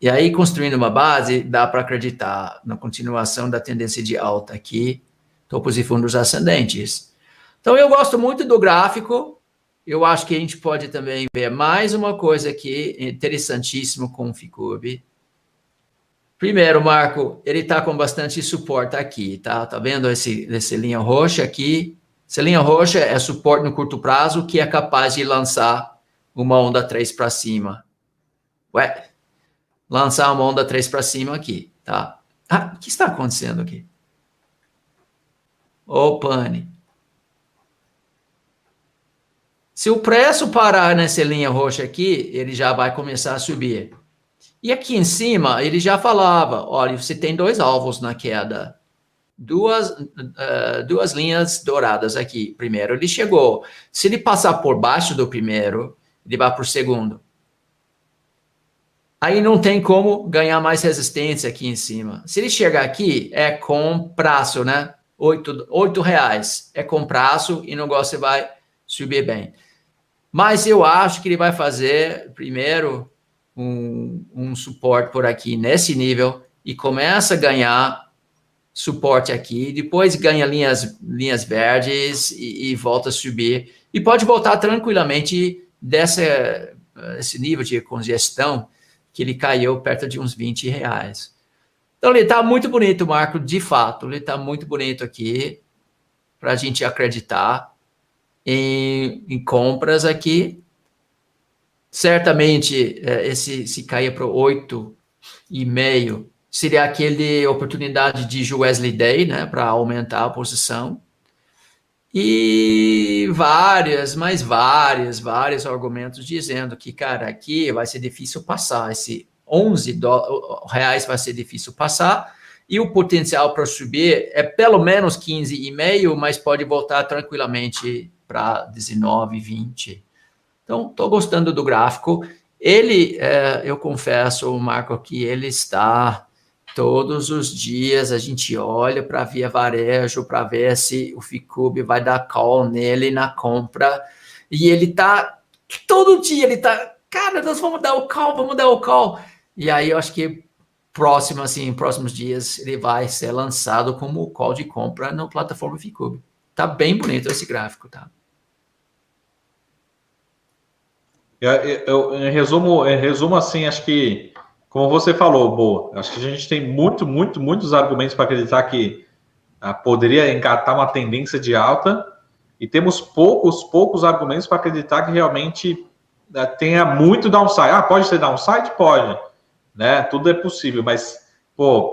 E aí, construindo uma base, dá para acreditar na continuação da tendência de alta aqui, topos e fundos ascendentes. Então, eu gosto muito do gráfico. Eu acho que a gente pode também ver mais uma coisa aqui, interessantíssimo com o Ficube. Primeiro, Marco, ele está com bastante suporte aqui, tá? Tá vendo essa linha roxa aqui? Essa linha roxa é suporte no curto prazo que é capaz de lançar uma onda 3 para cima. Lançar uma onda 3 para cima aqui, tá? O que está acontecendo aqui? Pane. Se o preço parar nessa linha roxa aqui, ele já vai começar a subir. E aqui em cima, ele já falava, olha, você tem 2 alvos na queda. Duas linhas douradas aqui. Primeiro, ele chegou. Se ele passar por baixo do primeiro, ele vai para o segundo. Aí não tem como ganhar mais resistência aqui em cima. Se ele chegar aqui, é com prazo, né? R$8. É com prazo e o negócio vai subir bem. Mas eu acho que ele vai fazer, primeiro, um suporte por aqui nesse nível e começa a ganhar suporte aqui, depois ganha linhas verdes e volta a subir. E pode voltar tranquilamente esse nível de congestão que ele caiu perto de uns R$20. Então, ele está muito bonito, Marco, de fato. Ele está muito bonito aqui para a gente acreditar em compras aqui. Certamente, se cair para 8,5, seria aquele oportunidade de Wesley Day, né, para aumentar a posição. E vários argumentos dizendo que, cara, aqui vai ser difícil passar, esse R$11 vai ser difícil passar, e o potencial para subir é pelo menos 15,5, mas pode voltar tranquilamente para 19, 20. Então, estou gostando do gráfico. Ele, eu confesso, Marco, que ele está todos os dias, a gente olha para Via Varejo, para ver se o Ficube vai dar call nele na compra, e ele está, todo dia ele está, cara, nós vamos dar o call. E aí eu acho que próximos dias, ele vai ser lançado como call de compra na plataforma Ficube. Tá bem bonito esse gráfico, tá? Em resumo, assim, acho que, como você falou, Boa, acho que a gente tem muitos argumentos para acreditar que poderia engatar uma tendência de alta, e temos poucos argumentos para acreditar que realmente tenha muito downside. Pode ser downside? Pode, né? Tudo é possível, mas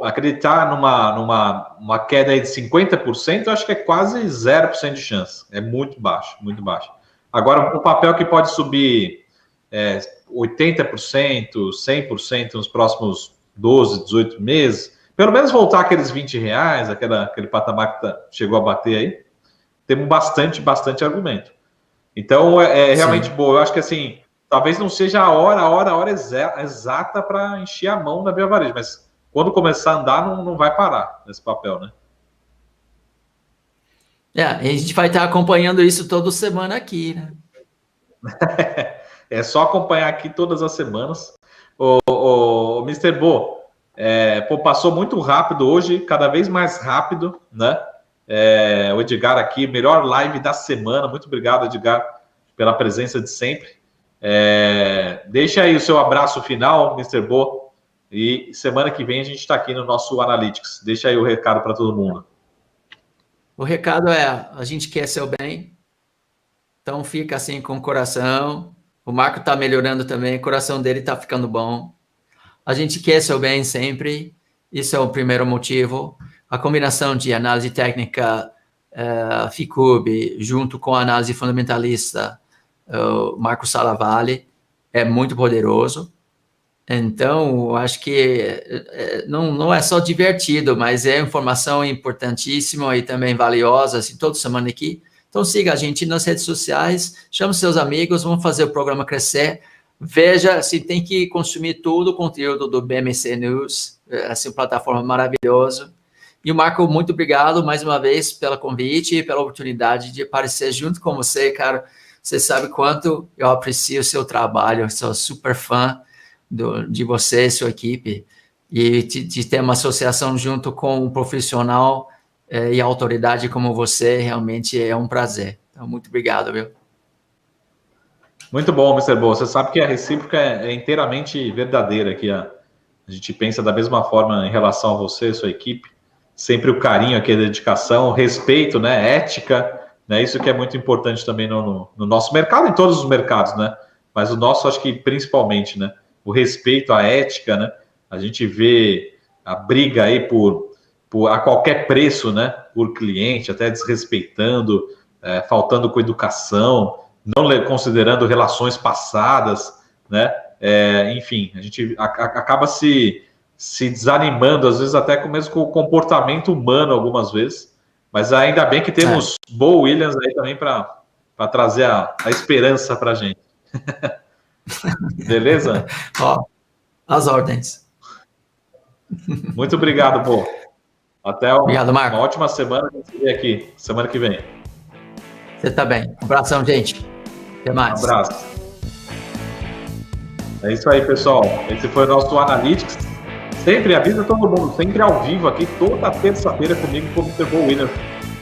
acreditar numa queda aí de 50%, eu acho que é quase 0% de chance. É muito baixo, muito baixo. Agora, o papel que pode subir 80%, 100% nos próximos 12, 18 meses, pelo menos voltar aqueles R$20, aquele patamar que chegou a bater aí, temos bastante argumento. Então, realmente boa. Eu acho que, assim, talvez não seja a hora exata para encher a mão da Via Varejo, mas quando começar a andar, não vai parar nesse papel, né? A gente vai estar acompanhando isso toda semana aqui, né? É só acompanhar aqui todas as semanas. O Mr. Bo, passou muito rápido hoje, cada vez mais rápido, né? O Edgar aqui, melhor live da semana. Muito obrigado, Edgar, pela presença de sempre. Deixa aí o seu abraço final, Mr. Bo. E semana que vem a gente está aqui no nosso Analytics. Deixa aí o recado para todo mundo. O recado é, a gente quer seu bem, então fica assim com o coração. O Marco está melhorando também, o coração dele está ficando bom. A gente quer seu bem sempre, isso é o primeiro motivo. A combinação de análise técnica, FICUB, junto com a análise fundamentalista, Marco Salavalle, é muito poderoso. Então, acho que não é só divertido, mas é informação importantíssima e também valiosa, assim, toda semana aqui. Então, siga a gente nas redes sociais, chame seus amigos, vamos fazer o programa crescer. Veja, se tem que consumir todo o conteúdo do BMC News, essa plataforma maravilhosa. E, Marco, muito obrigado mais uma vez pelo convite e pela oportunidade de aparecer junto com você, cara. Você sabe quanto eu aprecio o seu trabalho, eu sou super fã de você e sua equipe, e de ter uma associação junto com um profissional e autoridade como você, realmente é um prazer. Então, muito obrigado, viu? Muito bom, Mr. Bo. Você sabe que a recíproca é inteiramente verdadeira aqui. A gente pensa da mesma forma em relação a você e sua equipe. Sempre o carinho aqui, a dedicação, o respeito, né, ética, né, isso que é muito importante também no nosso mercado, em todos os mercados, né, mas o nosso acho que principalmente, né, o respeito, a ética, né, a gente vê a briga aí a qualquer preço, né, por cliente, até desrespeitando, faltando com educação, não considerando relações passadas, né, enfim, a gente acaba se desanimando, às vezes até mesmo com o comportamento humano, algumas vezes, mas ainda bem que temos Bo Williams aí também para trazer a esperança para a gente. Beleza? Ó, as ordens. Muito obrigado, Bo. Até Obrigado, Marco. Uma ótima semana, a gente se vê aqui, semana que vem. Você tá bem. Um abração, gente. Até mais. Um abraço. É isso aí, pessoal. Esse foi o nosso Analytics. Sempre avisa todo mundo, sempre ao vivo aqui, toda terça-feira comigo com o Mr. Bo Williams,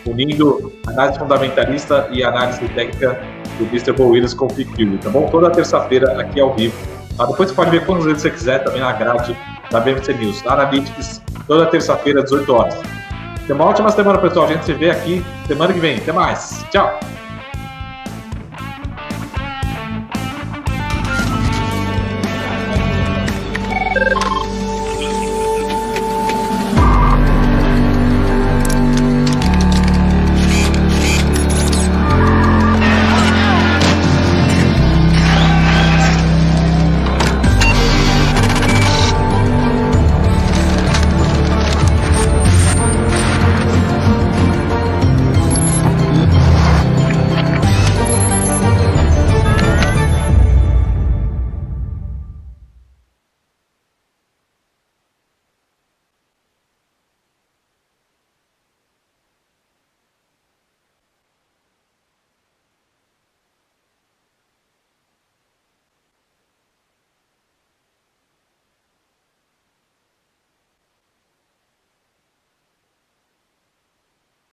unindo análise fundamentalista e análise técnica do Mr. Bo Williams com o FICUB, tá bom? Toda terça-feira aqui ao vivo. Depois você pode ver quantas vezes você quiser também na grade da BMC News. Analytics, toda terça-feira, 18 horas. Tenha uma ótima semana, pessoal. A gente se vê aqui semana que vem. Até mais. Tchau.